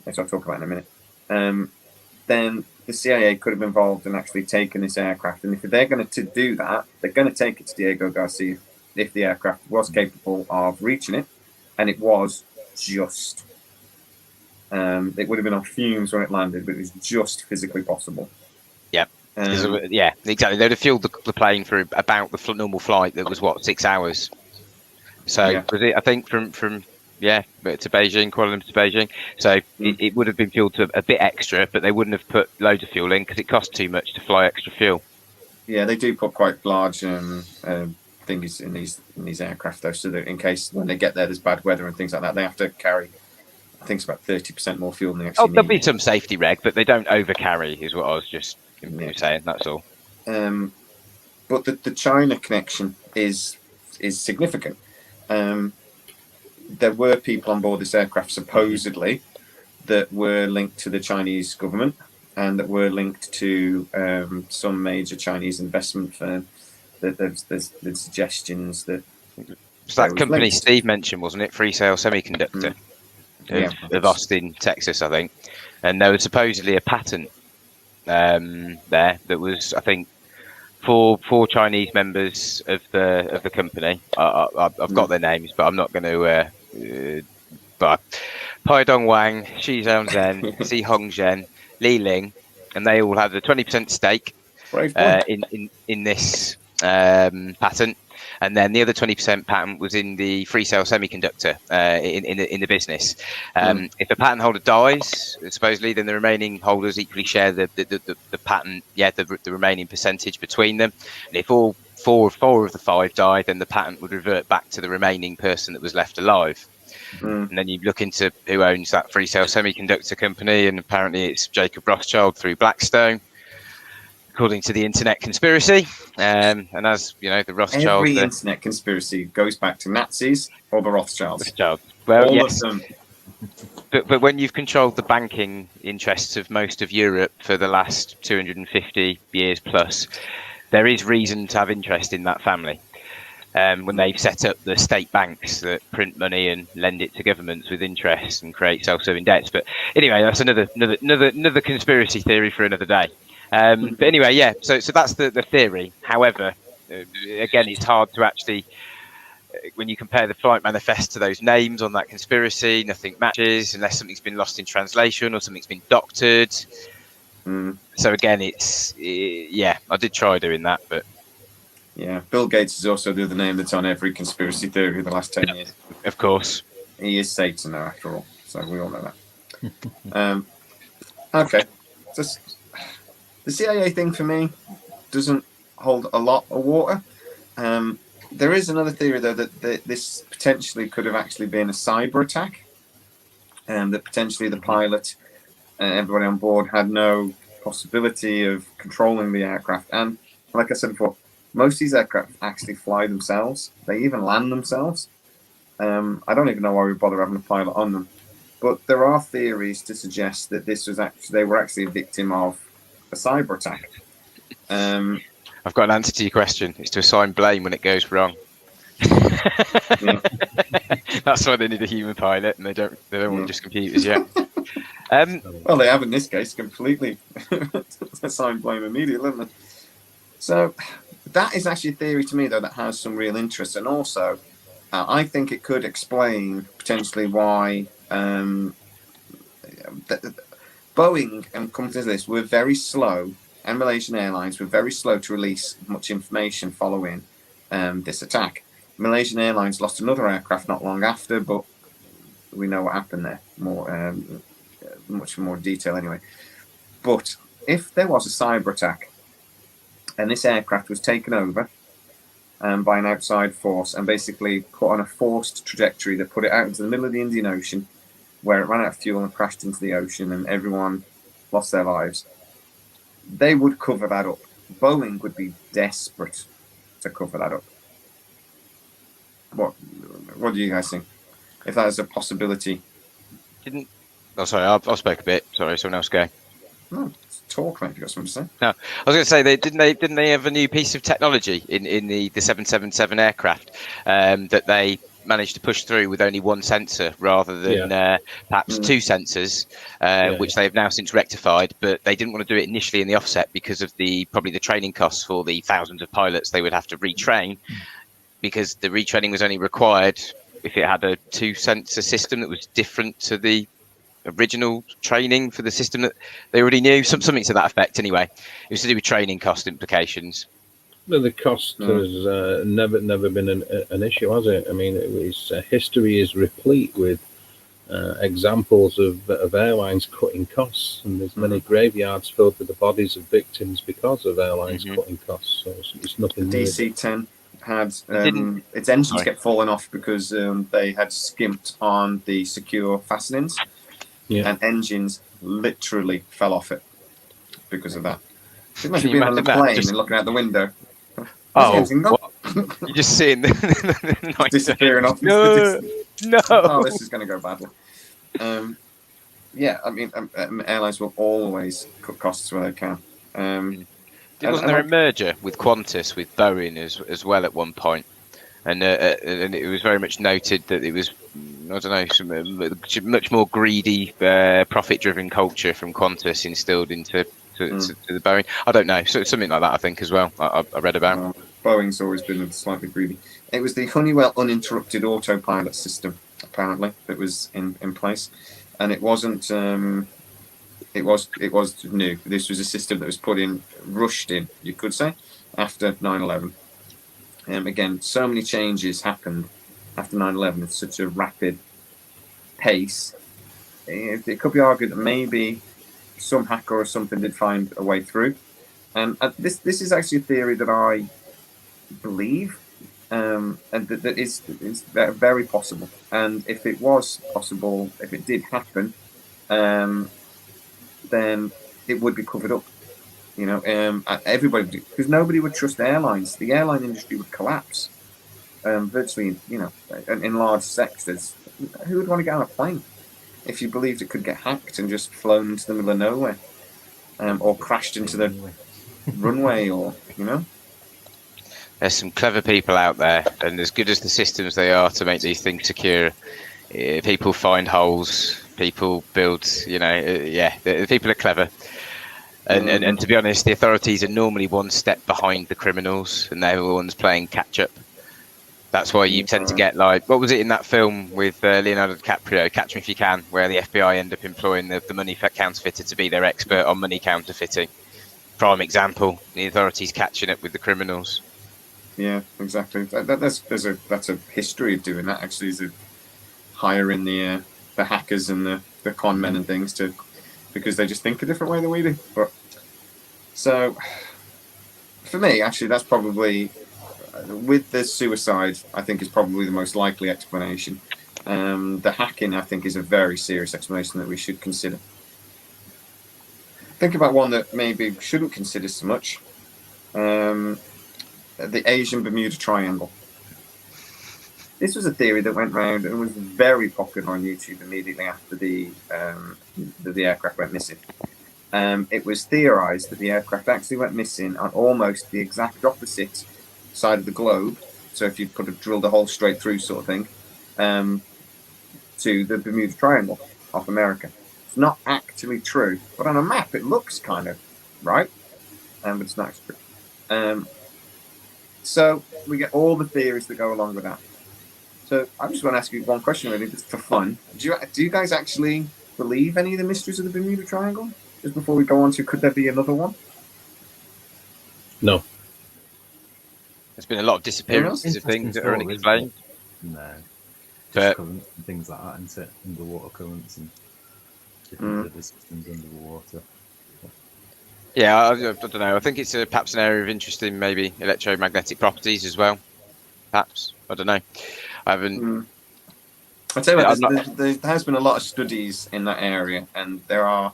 which I'll talk about in a minute, then the CIA could have involved and actually taken this aircraft. And if they're going to do that, they're going to take it to Diego Garcia if the aircraft was capable of reaching it, and it was just. It would have been on fumes when it landed, but it was just physically possible. Yeah. Yeah, exactly. They'd have fueled the plane for about the normal flight that was, what, 6 hours? So, was it, I think, from to Beijing, Kuala Lumpur to Beijing. So, it would have been fueled to a bit extra, but they wouldn't have put loads of fuel in because it costs too much to fly extra fuel. Yeah, they do put quite large things in these aircraft, though, so that in case when they get there, there's bad weather and things like that, they have to carry, I think it's about 30% more fuel than they actually need. There'll be some safety reg, but they don't overcarry, is what I was just saying. That's all. But the China connection is significant. There were people on board this aircraft supposedly that were linked to the Chinese government and that were linked to some major Chinese investment firm. That there's suggestions that. So that company linked. Steve mentioned, wasn't it? Free Sale Semiconductor. Of Austin, Texas, I think, and there was supposedly a patent there that was, I think, for Chinese members of the company. I've got their names, but I'm not going to. But Pai Dong Wang, Shi Zhang, Si Hong Zhen, Li Ling, and they all had a 20% stake in this patent. And then the other 20% patent was in the Free Sale Semiconductor in the business. If the patent holder dies, supposedly, then the remaining holders equally share the patent, the remaining percentage between them. And if all four of the 5 died, then the patent would revert back to the remaining person that was left alive. And then you look into who owns that Free Sale Semiconductor company, and apparently it's Jacob Rothschild through Blackstone, according to the internet conspiracy. And as you know, the Rothschild. Every internet conspiracy goes back to Nazis or the Rothschilds. Well, all yes. of them. But when you've controlled the banking interests of most of Europe for the last 250 years plus, there is reason to have interest in that family. When they've set up the state banks that print money and lend it to governments with interest and create self-serving debts. But anyway, that's another conspiracy theory for another day. But anyway, yeah. So that's the theory. However, again, it's hard to actually, when you compare the flight manifest to those names on that conspiracy, nothing matches unless something's been lost in translation or something's been doctored. So again, I did try doing that, but. Yeah, Bill Gates is also the other name that's on every conspiracy theory of the last 10 years. Of course. He is Satan, though, after all. So we all know that. Okay. So the CIA thing, for me, doesn't hold a lot of water. There is another theory, though, that this potentially could have actually been a cyber attack. That potentially the pilot and everybody on board had no possibility of controlling the aircraft. And like I said before, most of these aircraft actually fly themselves. They even land themselves. I don't even know why we bother having a pilot on them. But there are theories to suggest that they were actually a victim of a cyber attack. I've got an answer to your question. It's to assign blame when it goes wrong. That's why they need a human pilot, and they don't want just computers yet. Well, they have in this case completely assigned blame immediately, haven't they? So that is actually a theory to me, though, that has some real interest. And also, I think it could explain potentially why Boeing and companies like this were very slow, and Malaysian Airlines were very slow to release much information following this attack. Malaysian Airlines lost another aircraft not long after, but we know what happened there. Much more detail anyway. But if there was a cyber attack, and this aircraft was taken over by an outside force and basically put on a forced trajectory that put it out into the middle of the Indian Ocean, where it ran out of fuel and crashed into the ocean and everyone lost their lives, they would cover that up. Boeing would be desperate to cover that up. What do you guys think? If that is a possibility. Sorry, I'll speak a bit. Sorry, someone else go. No, talk, mate. If you got something to say. No, I was going to say didn't they have a new piece of technology in the 777 aircraft that they managed to push through with only one sensor rather than perhaps two sensors, which they have now since rectified. But they didn't want to do it initially in the offset because of probably the training costs for the thousands of pilots they would have to retrain, because the retraining was only required if it had a two sensor system that was different to the original training for the system that they already knew. Something to that effect anyway. It was to do with training cost implications. Well, the cost has never been an issue, has it? I mean, history is replete with examples of airlines cutting costs, and there's many graveyards filled with the bodies of victims because of airlines cutting costs. So it's nothing new. DC-10 had its engines kept falling off because they had skimped on the secure fastenings, and engines literally fell off it because of that. Imagine being on the plane and looking out the window. You're just seeing the disappearing off. No. Oh, this is going to go badly. Yeah, I mean, airlines will always cut costs where they can. Wasn't there a merger with Qantas with Boeing as well at one point? And it was very much noted that it was, I don't know, some much more greedy, profit-driven culture from Qantas instilled into the Boeing. I don't know, something like that I think as well. I read about. Boeing's always been slightly greedy. It was the Honeywell uninterrupted autopilot system, apparently, that was in place, and it wasn't. It was new. This was a system that was rushed in, you could say, after 9/11. Again, so many changes happened after 9/11 at such a rapid pace. It could be argued that maybe some hacker or something did find a way through. And this is actually a theory that I believe, and that is very possible. And if it was possible, if it did happen, then it would be covered up. You know, everybody, because nobody would trust airlines. The airline industry would collapse virtually. You know, in large sectors. Who would want to get on a plane if you believed it could get hacked and just flown into the middle of nowhere, or crashed into the runway, or There's some clever people out there, and as good as the systems they are to make these things secure, people find holes. People build. The people are clever. And to be honest, the authorities are normally one step behind the criminals, and they're the ones playing catch up. That's why you tend to get, like, what was it in that film with Leonardo DiCaprio, Catch Me If You Can, where the FBI end up employing the money counterfeiter to be their expert on money counterfeiting. Prime example, the authorities catching up with the criminals. Yeah, exactly. That's a history of doing that. Actually, is hiring the hackers and the con men and things because they just think a different way than we do. But so for me, actually, that's probably, with the suicide, I think is probably the most likely explanation. The hacking, I think, is a very serious explanation that we should consider. Think about one that maybe we shouldn't consider so much. The Asian Bermuda Triangle. This was a theory that went round and was very popular on YouTube immediately after the aircraft went missing. It was theorized that the aircraft actually went missing on almost the exact opposite side of the globe. So if you drilled a hole straight through, sort of thing, to the Bermuda Triangle off America. It's not actually true, but on a map it looks kind of right, but it's not actually true. So we get all the theories that go along with that. So I just want to ask you one question, really, just for fun. Do you guys actually believe any of the mysteries of the Bermuda Triangle? Just before we go on to, could there be another one? No. There's been a lot of disappearances of things that are unexplained. No. Just currents and things like that, isn't it? Underwater currents and different weather systems underwater. Yeah, I don't know. I think it's perhaps an area of interest in maybe electromagnetic properties as well. Perhaps. I don't know. I haven't. I'll tell you what, there has been a lot of studies in that area, and there are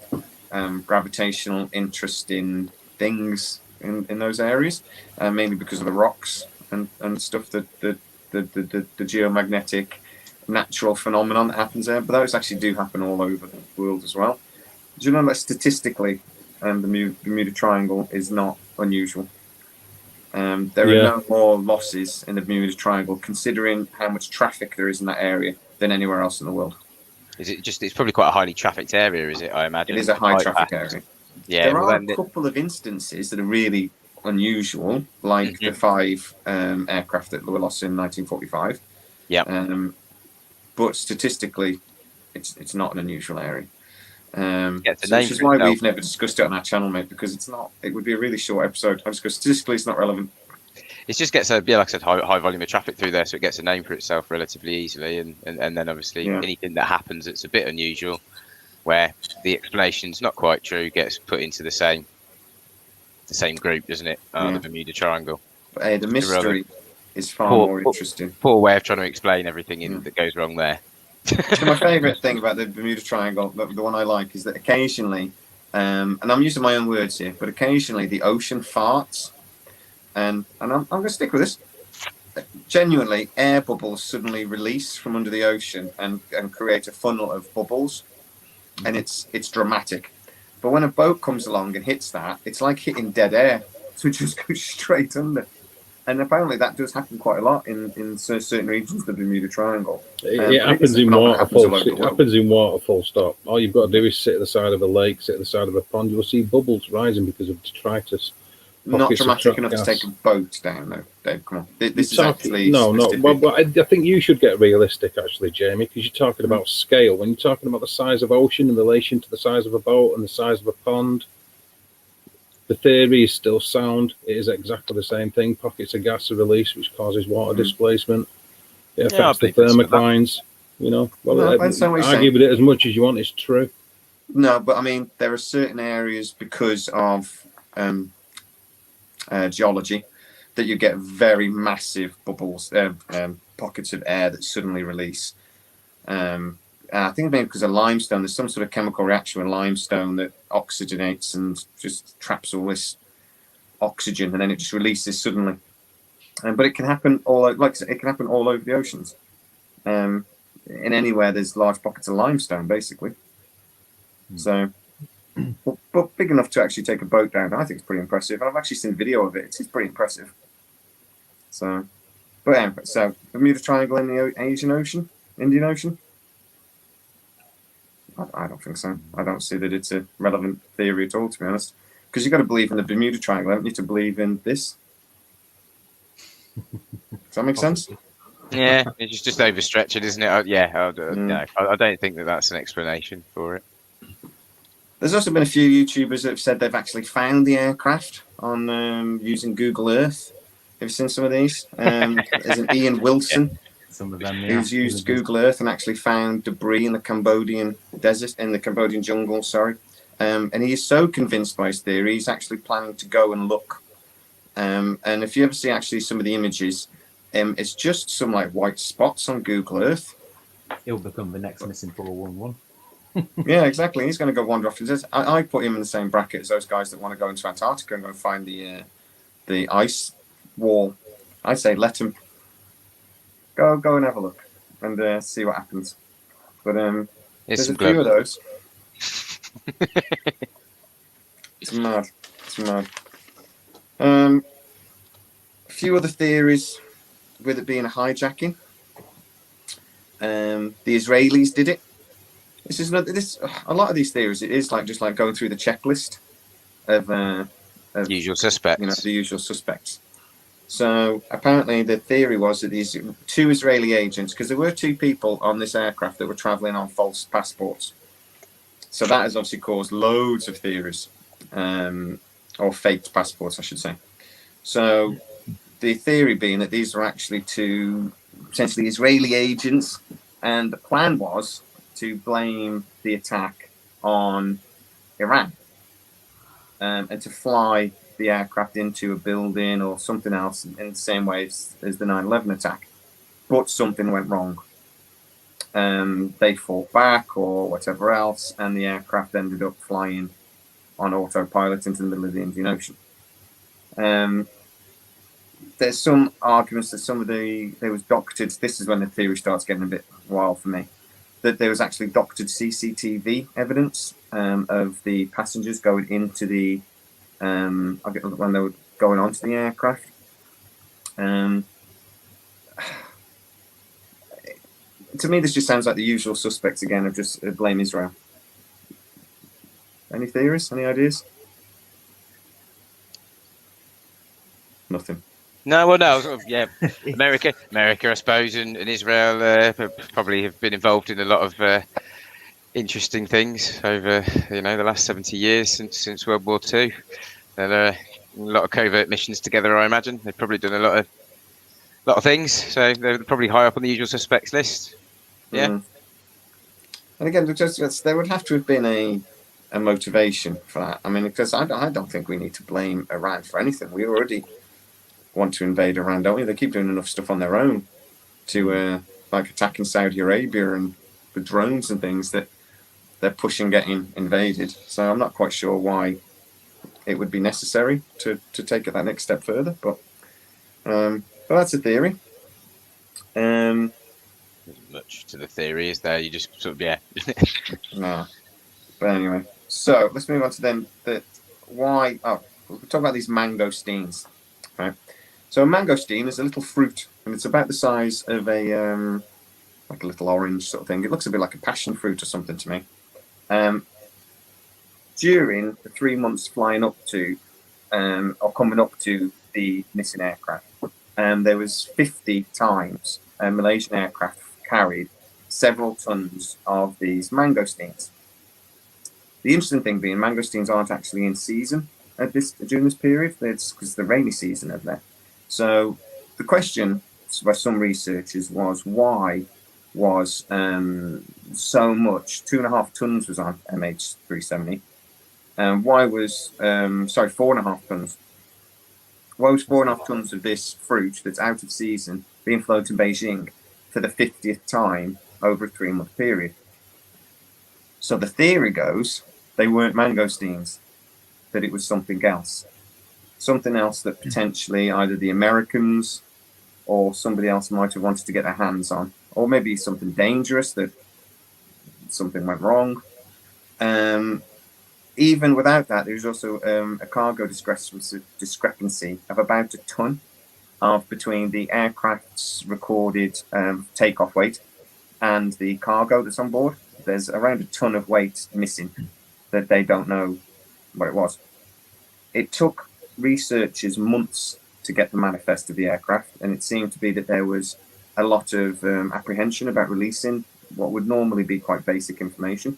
gravitational interesting things in those areas, mainly because of the rocks and stuff, that the geomagnetic natural phenomenon that happens there. But those actually do happen all over the world as well. Do you know that statistically, the Bermuda Triangle is not unusual? There are no more losses in the Bermuda Triangle, considering how much traffic there is in that area, than anywhere else in the world. Is it just? It's probably quite a highly trafficked area, is it? I imagine It is a high traffic area. Yeah, There are a couple of instances that are really unusual, like the 5 aircraft that were lost in 1945. Yeah. But statistically, it's not an unusual area. Which is why we've never discussed it on our channel, mate, because it's not. It would be a really short episode. Statistically, it's not relevant. It just gets like I said, high volume of traffic through there, so it gets a name for itself relatively easily, and then obviously anything that happens that's a bit unusual, where the explanation's not quite true, gets put into the same group, doesn't it? The Bermuda Triangle. But hey, the mystery is far more interesting. Poor way of trying to explain everything that goes wrong there. So my favourite thing about the Bermuda Triangle, the one I like, is that occasionally, and I'm using my own words here, but occasionally the ocean farts, and I'm going to stick with this. Genuinely, air bubbles suddenly release from under the ocean and create a funnel of bubbles, and it's dramatic. But when a boat comes along and hits that, it's like hitting dead air, so it just goes straight under. And apparently that does happen quite a lot in certain regions of the Bermuda Triangle. It happens in waterfall. It happens in waterfall. Stop. All you've got to do is sit at the side of a lake, sit at the side of a pond. You'll see bubbles rising because of detritus. Not dramatic enough to take a boat down, though, Dave. Come on. This is actually no. Well, I think you should get realistic, actually, Jamie, because you're talking about scale. When you're talking about the size of ocean in relation to the size of a boat and the size of a pond, the theory is still sound. It is exactly the same thing. Pockets of gas are released, which causes water displacement. It affects the thermoclines. Argue with it as much as you want. It's true. No, but I mean, there are certain areas because of geology that you get very massive bubbles, pockets of air that suddenly release. I think maybe because of limestone, there's some sort of chemical reaction with limestone that oxygenates and just traps all this oxygen, and then it just releases suddenly. But it can happen it can happen all over the oceans. In anywhere there's large pockets of limestone, basically. So, but big enough to actually take a boat down, I think it's pretty impressive. And I've actually seen a video of it. It's pretty impressive. So, but anyway, so Bermuda Triangle in the Indian Ocean. I don't think so. I don't see that it's a relevant theory at all, to be honest. Because you've got to believe in the Bermuda Triangle, haven't you, to believe in this? Does that make sense? Yeah, it's just overstretching, isn't it? No, I don't think that's an explanation for it. There's also been a few YouTubers that have said they've actually found the aircraft on using Google Earth. Have you seen some of these? There's an Ian Wilson. Some of them, who's used Google Earth and actually found debris in the Cambodian desert, in the Cambodian jungle, and he is so convinced by his theory, he's actually planning to go and look. And if you ever see actually some of the images, it's just some like white spots on Google Earth. He'll become the next missing 411. Yeah, exactly. He's going to go wander off. I put him in the same bracket as those guys that want to go into Antarctica and go find the ice wall. I say let him. Go and have a look and see what happens. But there's a few of those. It's mad. A few other theories with it being a hijacking. The Israelis did it. A lot of these theories. It is just like going through the checklist of usual suspects. The usual suspects. So apparently the theory was that these 2 Israeli agents, because there were 2 people on this aircraft that were traveling on false passports. So that has obviously caused loads of theories, or faked passports, I should say. So the theory being that these were actually 2 potentially Israeli agents, and the plan was to blame the attack on Iran, and to fly the aircraft into a building or something else in the same way as the 9/11 attack. But something went wrong. They fought back or whatever else, and the aircraft ended up flying on autopilot into the middle of the Indian Ocean. There's some arguments that there was doctored. This is when the theory starts getting a bit wild for me. That there was actually doctored CCTV evidence of the passengers going into the when they were going onto the aircraft, To me, this just sounds like the usual suspects again of just blame Israel. Any theories? Any ideas? Nothing. No, well, no, yeah, America, I suppose, and Israel probably have been involved in a lot of interesting things over, the last 70 years since World War II. And a lot of covert missions together, I imagine. They've probably done a lot of things, so they're probably high up on the usual suspects list. Yeah. Mm. And again, there would have to have been a motivation for that. I mean, because I don't think we need to blame Iran for anything. We already want to invade Iran, don't we? They keep doing enough stuff on their own to like attacking Saudi Arabia and the drones and things that they're pushing getting invaded. So I'm not quite sure why it would be necessary to take it that next step further. But that's a theory. There's much to the theory, is there? You just sort of, yeah. No. But anyway, so let's move on to then why. Oh, we'll talk about these mangosteens, right? So a mangosteen is a little fruit, and it's about the size of a like a little orange sort of thing. It looks a bit like a passion fruit or something to me. During the 3 months flying up to, or coming up to the missing aircraft, there was 50 times a Malaysian aircraft carried several tons of these mangosteens. The interesting thing being, mangosteens aren't actually in season during this period. It's because the rainy season over there. So the question by some researchers was, why was so much, 2.5 tons was on MH370. Why was 4.5 tons? Why was 4.5 tons of this fruit that's out of season being flown to Beijing for the 50th time over a 3-month period? So the theory goes they weren't mangosteens, that it was something else. Something else that potentially either the Americans or somebody else might have wanted to get their hands on, or maybe something dangerous, that something went wrong. Even without that, there's also a cargo discrepancy of about a ton between the aircraft's recorded takeoff weight and the cargo that's on board. There's around a ton of weight missing that they don't know what it was. It took researchers months to get the manifest of the aircraft, and it seemed to be that there was a lot of apprehension about releasing what would normally be quite basic information.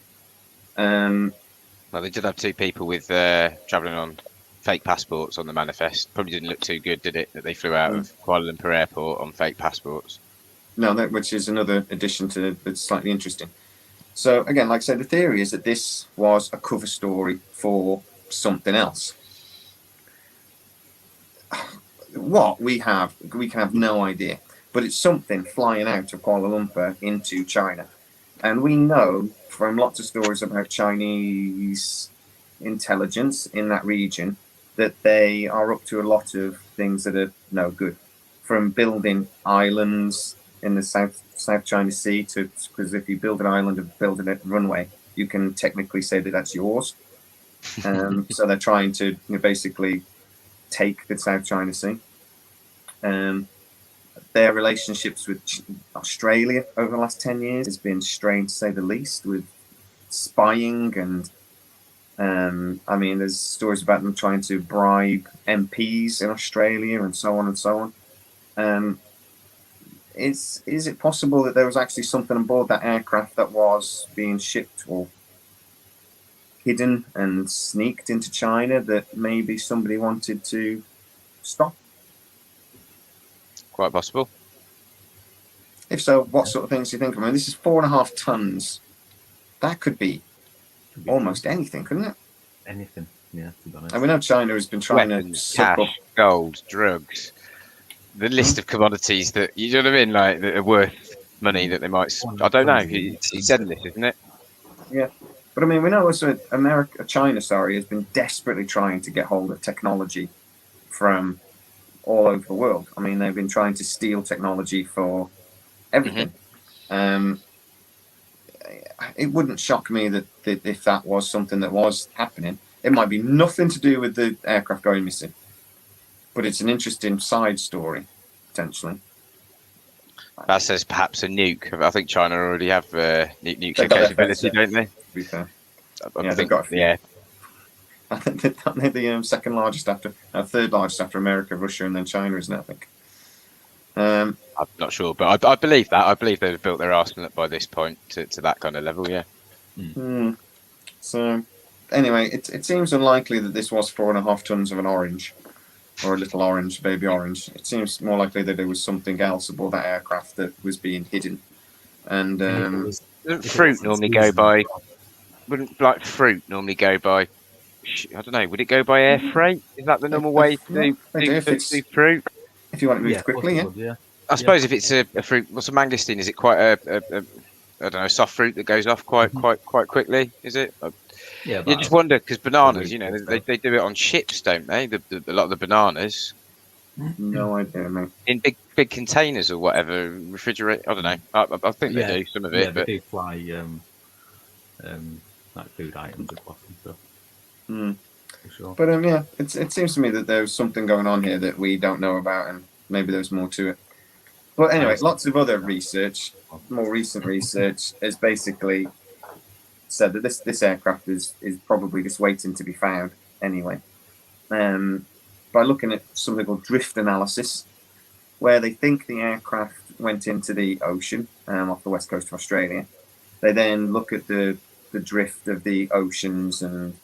Well, they did have 2 people with travelling on fake passports on the manifest. Probably didn't look too good, did it, that they flew out of Kuala Lumpur airport on fake passports? No, which is another addition to that's slightly interesting. So again, like I said, the theory is that this was a cover story for something else. What we can have no idea, but it's something flying out of Kuala Lumpur into China. And we know from lots of stories about Chinese intelligence in that region that they are up to a lot of things that are no good, from building islands in the South China Sea because if you build an island and build a runway, you can technically say that that's yours. So they're trying to basically take the South China Sea. Their relationships with Australia over the last 10 years has been strained, to say the least, with spying and there's stories about them trying to bribe MPs in Australia and so on and so on. Is it possible that there was actually something on board that aircraft that was being shipped or hidden and sneaked into China that maybe somebody wanted to stop? Quite possible. If so, what sort of things do you think? I mean, this is 4.5 tons. That could be almost anything, couldn't it? Anything, yeah, to be honest. And we know China has been trying Weapons, to suck cash, up gold, drugs. The list of commodities that, you know what I mean, like, that are worth money that they might. I don't know. It's endless, isn't it? Yeah. But I mean, we know also China, has been desperately trying to get hold of technology from all over the world. I mean, they've been trying to steal technology for everything. It wouldn't shock me that if that was something that was happening, it might be nothing to do with the aircraft going missing, but it's an interesting side story potentially. That says perhaps a nuke. I think China already have nuclear They've got their capability, first, don't they? to be fair. I Yeah, they've think, got a few. yeah. I think they're the second largest after, third largest after America, Russia, and then China, isn't it? I think. I'm not sure, but I believe that. I believe they've built their arsenal up by this point to that kind of level, yeah. So, anyway, it seems unlikely that this was 4.5 tons of an orange, or a little orange, baby orange. It seems more likely that there was something else aboard that aircraft that was being hidden. And Wouldn't fruit normally go by? Wouldn't like fruit normally go by? I don't know. Would it go by air freight? Is that the normal way to do fruit? If you want to move Yeah, quickly, yeah. yeah. I suppose if it's a fruit, what's a mangosteen? Is it quite a I don't know, soft fruit that goes off quite quickly? Is it? Yeah, You just wonder because bananas, week you know, or they do it on ships, don't they? A lot of the bananas No idea, mate. in big containers or whatever, refrigerate. I don't know. I think they do some of it, yeah, but they do fly like food items across and stuff. For sure. But yeah, it seems to me that there's something going on here that we don't know about, and maybe there's more to it. But anyway, lots of other research, more recent research, has basically said that this aircraft is probably just waiting to be found anyway. By looking at something called drift analysis, where they think the aircraft went into the ocean off the west coast of Australia. They then look at the drift of the oceans and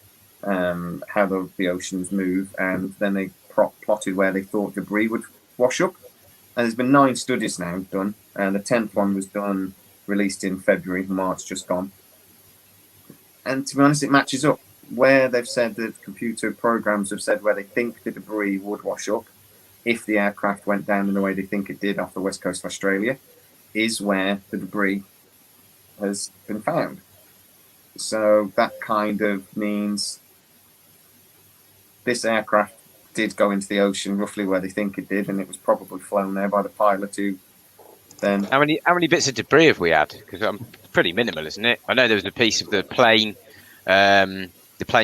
how the oceans move, and then they plotted where they thought debris would wash up. And there's been 9 studies now done, and the 10th one was done, released in February, March just gone. And to be honest, it matches up. Where they've said that computer programs have said where they think the debris would wash up if the aircraft went down in the way they think it did off the west coast of Australia, is where the debris has been found. So that kind of means this aircraft did go into the ocean roughly where they think it did, and it was probably flown there by the pilot who then... How many bits of debris have we had? Because pretty minimal, isn't it? I know there was a piece of the plane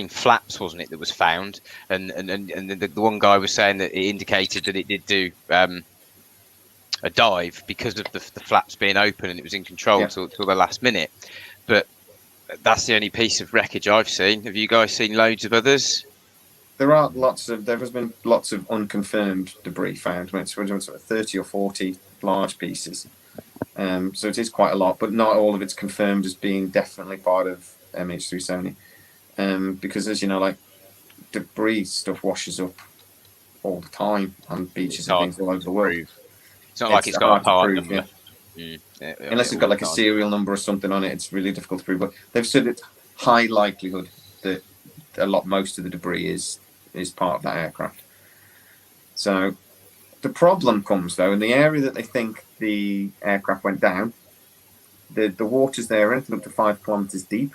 flaps, wasn't it, that was found, and the one guy was saying that it indicated that it did do a dive because of the flaps being open and it was in control till the last minute. But that's the only piece of wreckage I've seen. Have you guys seen loads of others? There has been lots of unconfirmed debris found. It's sort of 30 or 40 large pieces. So it is quite a lot, but not all of it's confirmed as being definitely part of MH370. Because as you know, like debris stuff washes up all the time on beaches and things all over the world. It's not like it's got a part number. Unless it's got like a serial number or something on it, it's really difficult to prove. But they've said it's high likelihood that most of the debris is part of that aircraft. So the problem comes though in the area that they think the aircraft went down. The waters there are anything up to 5 kilometers deep.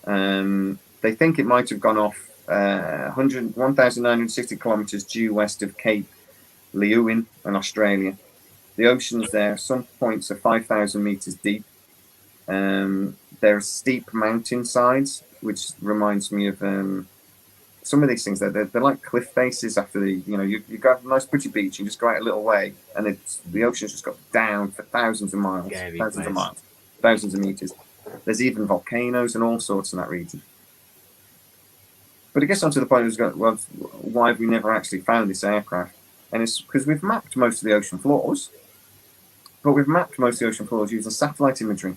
They think it might have gone off 1,960 kilometers due west of Cape Leeuwin in Australia. The oceans there, some points are 5,000 meters deep. There are steep mountain sides, which reminds me of some of these things. They're like cliff faces. After you got a nice pretty beach, you just go out a little way, and the ocean's just got down for thousands of miles, thousands of meters. There's even volcanoes and all sorts in that region. But it gets on to the point of why have we never actually found this aircraft? And it's because we've mapped most of the ocean floors, but we've mapped most of the ocean floors using satellite imagery.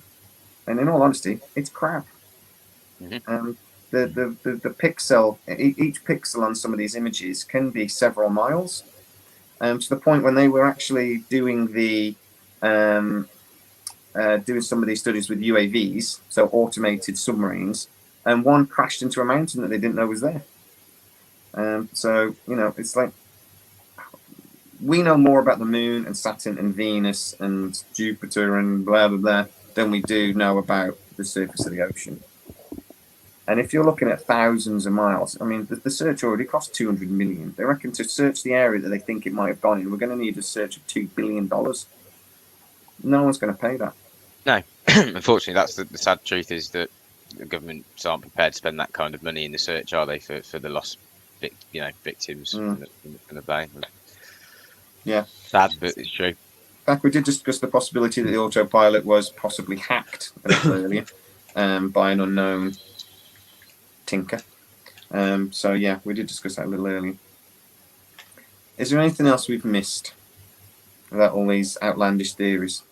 And in all honesty, it's crap. The pixel, each pixel on some of these images can be several miles, to the point when they were actually doing doing some of these studies with UAVs, so automated submarines, and one crashed into a mountain that they didn't know was there. So it's like we know more about the moon and Saturn and Venus and Jupiter and blah blah blah than we do know about the surface of the ocean. And if you're looking at thousands of miles, I mean, the search already cost $200 million. They reckon to search the area that they think it might have gone in, we're going to need a search of $2 billion. No one's going to pay that. No, unfortunately, that's the sad truth is that the governments aren't prepared to spend that kind of money in the search, are they, for the lost victims in the bay? Yeah. Sad, but it's true. In fact, we did discuss the possibility that the autopilot was possibly hacked a little earlier by an unknown tinker. So yeah, we did discuss that a little earlier. Is there anything else we've missed about all these outlandish theories?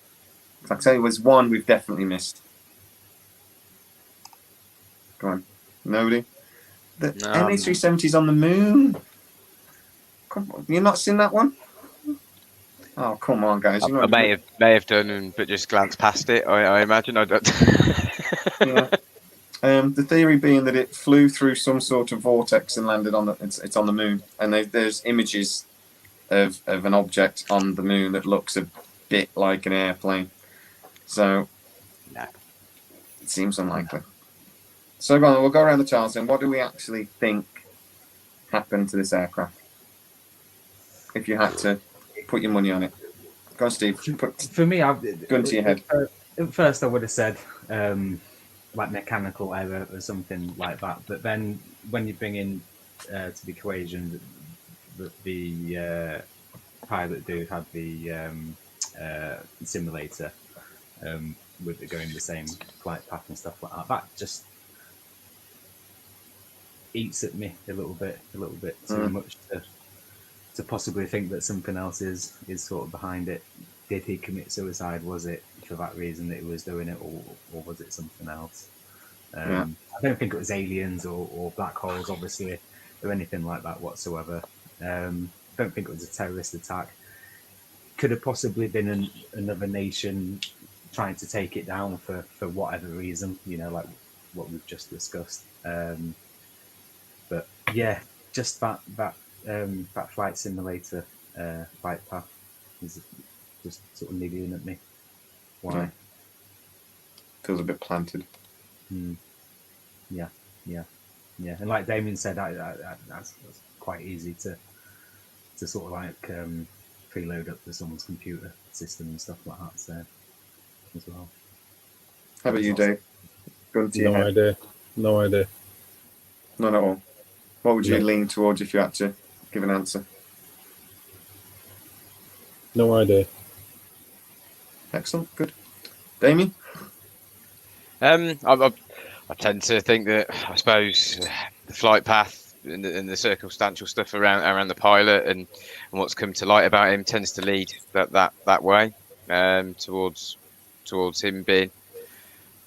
Like I say, there's one we've definitely missed. Go on. Nobody? The MH370's on the moon? Come on. You've not seen that one? Oh, come on, guys. I may have done, but just glanced past it. I imagine. I don't. Yeah. The theory being that it flew through some sort of vortex and landed on it's on the moon, and there's images of an object on the moon that looks a bit like an airplane. So, no, it seems unlikely. So, go on, we'll go around the charts and what do we actually think happened to this aircraft? If you had to put your money on it. Go on, Steve. For me, gun to your head. At first, I would have said like mechanical error or something like that. But then when you bring in to the equation that the pilot dude had the simulator with it going the same flight path and stuff like that, that just eats at me a little bit too much to possibly think that something else is sort of behind it. Did he commit suicide? Was it for that reason that he was doing it, or was it something else? I don't think it was aliens or black holes, obviously, or anything like that whatsoever. Don't think it was a terrorist attack. Could have possibly been another nation trying to take it down for whatever reason, like what we've just discussed. But yeah, just that flight simulator flight path is just sort of niggling at me. Why? Yeah. Feels a bit planted. Yeah. And like Damien said, that's quite easy to sort of like preload up to someone's computer system and stuff like that. So as well. How about you, Dave? Gun to your head. Idea. No idea. None at all. What would you lean towards if you had to give an answer? No idea. Excellent. Good. Damien? I tend to think that, I suppose, the flight path and the circumstantial stuff around the pilot and what's come to light about him tends to lead that way towards him being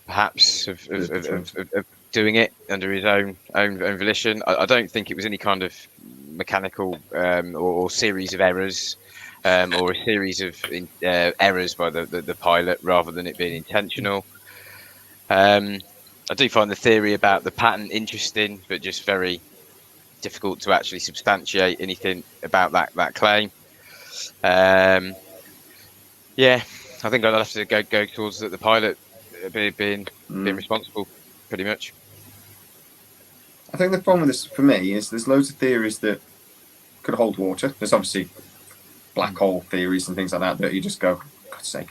perhaps of doing it under his own volition. I don't think it was any kind of mechanical or series of errors or a series of errors by the pilot rather than it being intentional. I do find the theory about the pattern interesting, but just very difficult to actually substantiate anything about that claim. I think I'd have to go towards the pilot being responsible, pretty much. I think the problem with this, for me, is there's loads of theories that could hold water. There's obviously black hole theories and things like that you just go, for God's sake.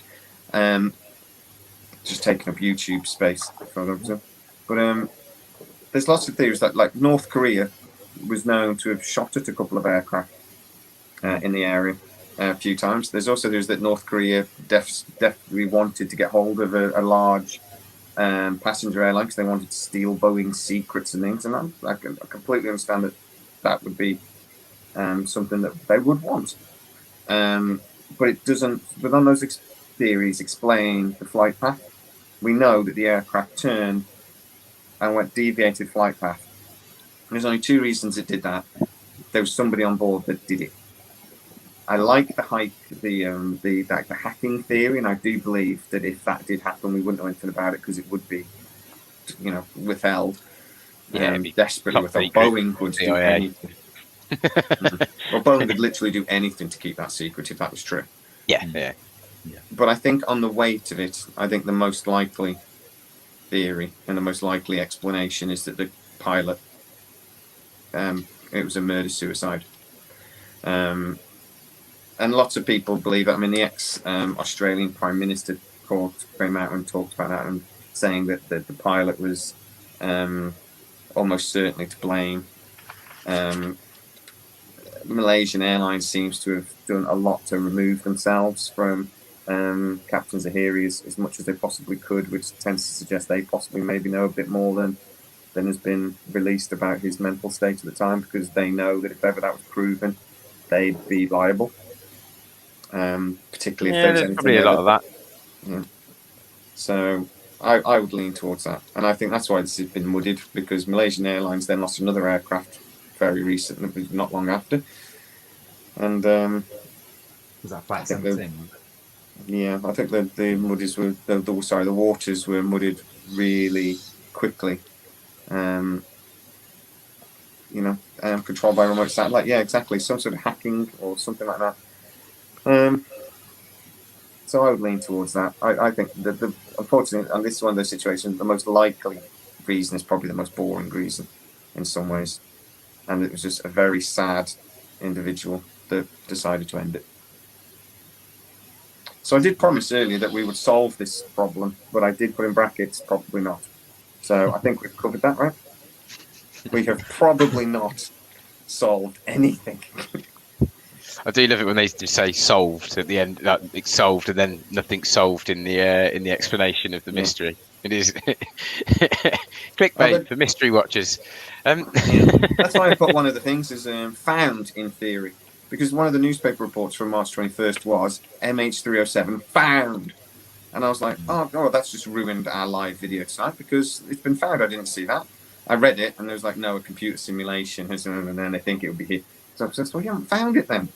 Just taking up YouTube space for them. But there's lots of theories that, like, North Korea was known to have shot at a couple of aircraft in the area a few times. There's also theories that North Korea definitely wanted to get hold of a large passenger airline because they wanted to steal Boeing's secrets and things. And I completely understand that would be something that they would want. But it doesn't. But none of those theories explain the flight path. We know that the aircraft turned and went deviated flight path. And there's only two reasons it did that. There was somebody on board that did it. I like the hacking theory, and I do believe that if that did happen, we wouldn't know anything about it because it would be, withheld. Desperately withheld. Boeing would do anything. Well, Boeing would literally do anything to keep that secret if that was true. Yeah. But I think on the weight of it, I think the most likely theory and the most likely explanation is that the pilot, it was a murder-suicide. And lots of people believe that. I mean, the ex-Australian Prime Minister came out and talked about that and saying that the pilot was almost certainly to blame. Malaysian Airlines seems to have done a lot to remove themselves from Captain Zahiri as much as they possibly could, which tends to suggest they possibly maybe know a bit more than has been released about his mental state at the time, because they know that if ever that was proven, they'd be liable. Particularly if there was there's anything probably a there lot of that. yeah. So I would lean towards that, and I think that's why this has been muddied, because Malaysian Airlines then lost another aircraft very recently, not long after, and Was that Flight 17? yeah, I think the muddies were the waters were muddied really quickly. Controlled by remote satellite. Yeah, exactly. Some sort of hacking or something like that. So I would lean towards that. I think the unfortunately, and this is one of those situations, the most likely reason is probably the most boring reason in some ways. And it was just a very sad individual that decided to end it. So I did promise earlier that we would solve this problem, but I did put in brackets, probably not. So I think we've covered that, right? We have probably not solved anything. I do love it when they just say solved at the end, like it's solved, and then nothing's solved in the explanation of the mystery. It is clickbait for mystery watchers. That's why I put one of the things is found in theory, because one of the newspaper reports from March 21st was MH370 found, and I was like, oh, that's just ruined our live video tonight because it's been found. I didn't see that. I read it, and there was like, no, a computer simulation, and then I think it would be here. So I said, well, you haven't found it then.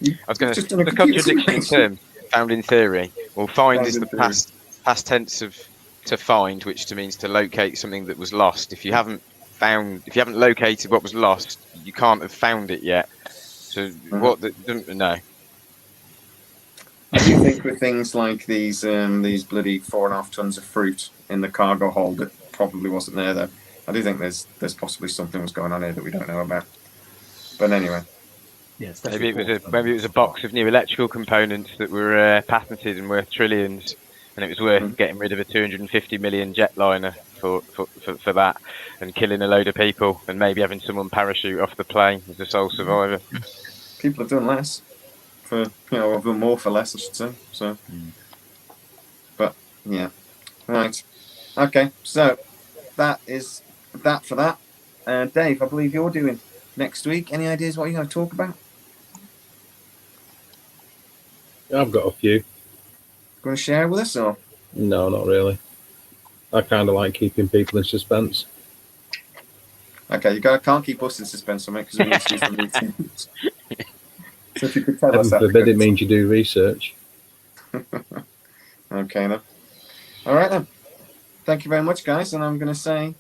I was going to the contradiction in terms, found in theory. Well, find is the past tense of to find, which means to locate something that was lost. If you haven't located what was lost, you can't have found it yet. So what? Don't know. I do think with things like these bloody 4.5 tons of fruit in the cargo hold that probably wasn't there though. I do think there's possibly something was going on here that we don't know about. But anyway. Yeah, maybe it was a box of new electrical components that were patented and worth trillions, and it was worth getting rid of a 250 million jetliner for that, and killing a load of people, and maybe having someone parachute off the plane as a sole survivor. People have done less for have done more for less, I should say. So, but yeah, right, okay. So that is that for that. Dave, I believe you're doing next week. Any ideas what you're going to talk about? I've got a few. Going to share with us, or no, not really. I kind of like keeping people in suspense. Okay, can't keep us in suspense on it because we need to do some meetings. So if you could tell us that. Heaven forbid it means you do research. Okay then. All right then. Thank you very much, guys, and I'm going to say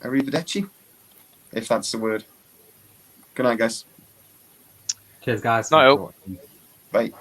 arrivederci, if that's the word. Good night, guys. Cheers, guys. Night. Bye.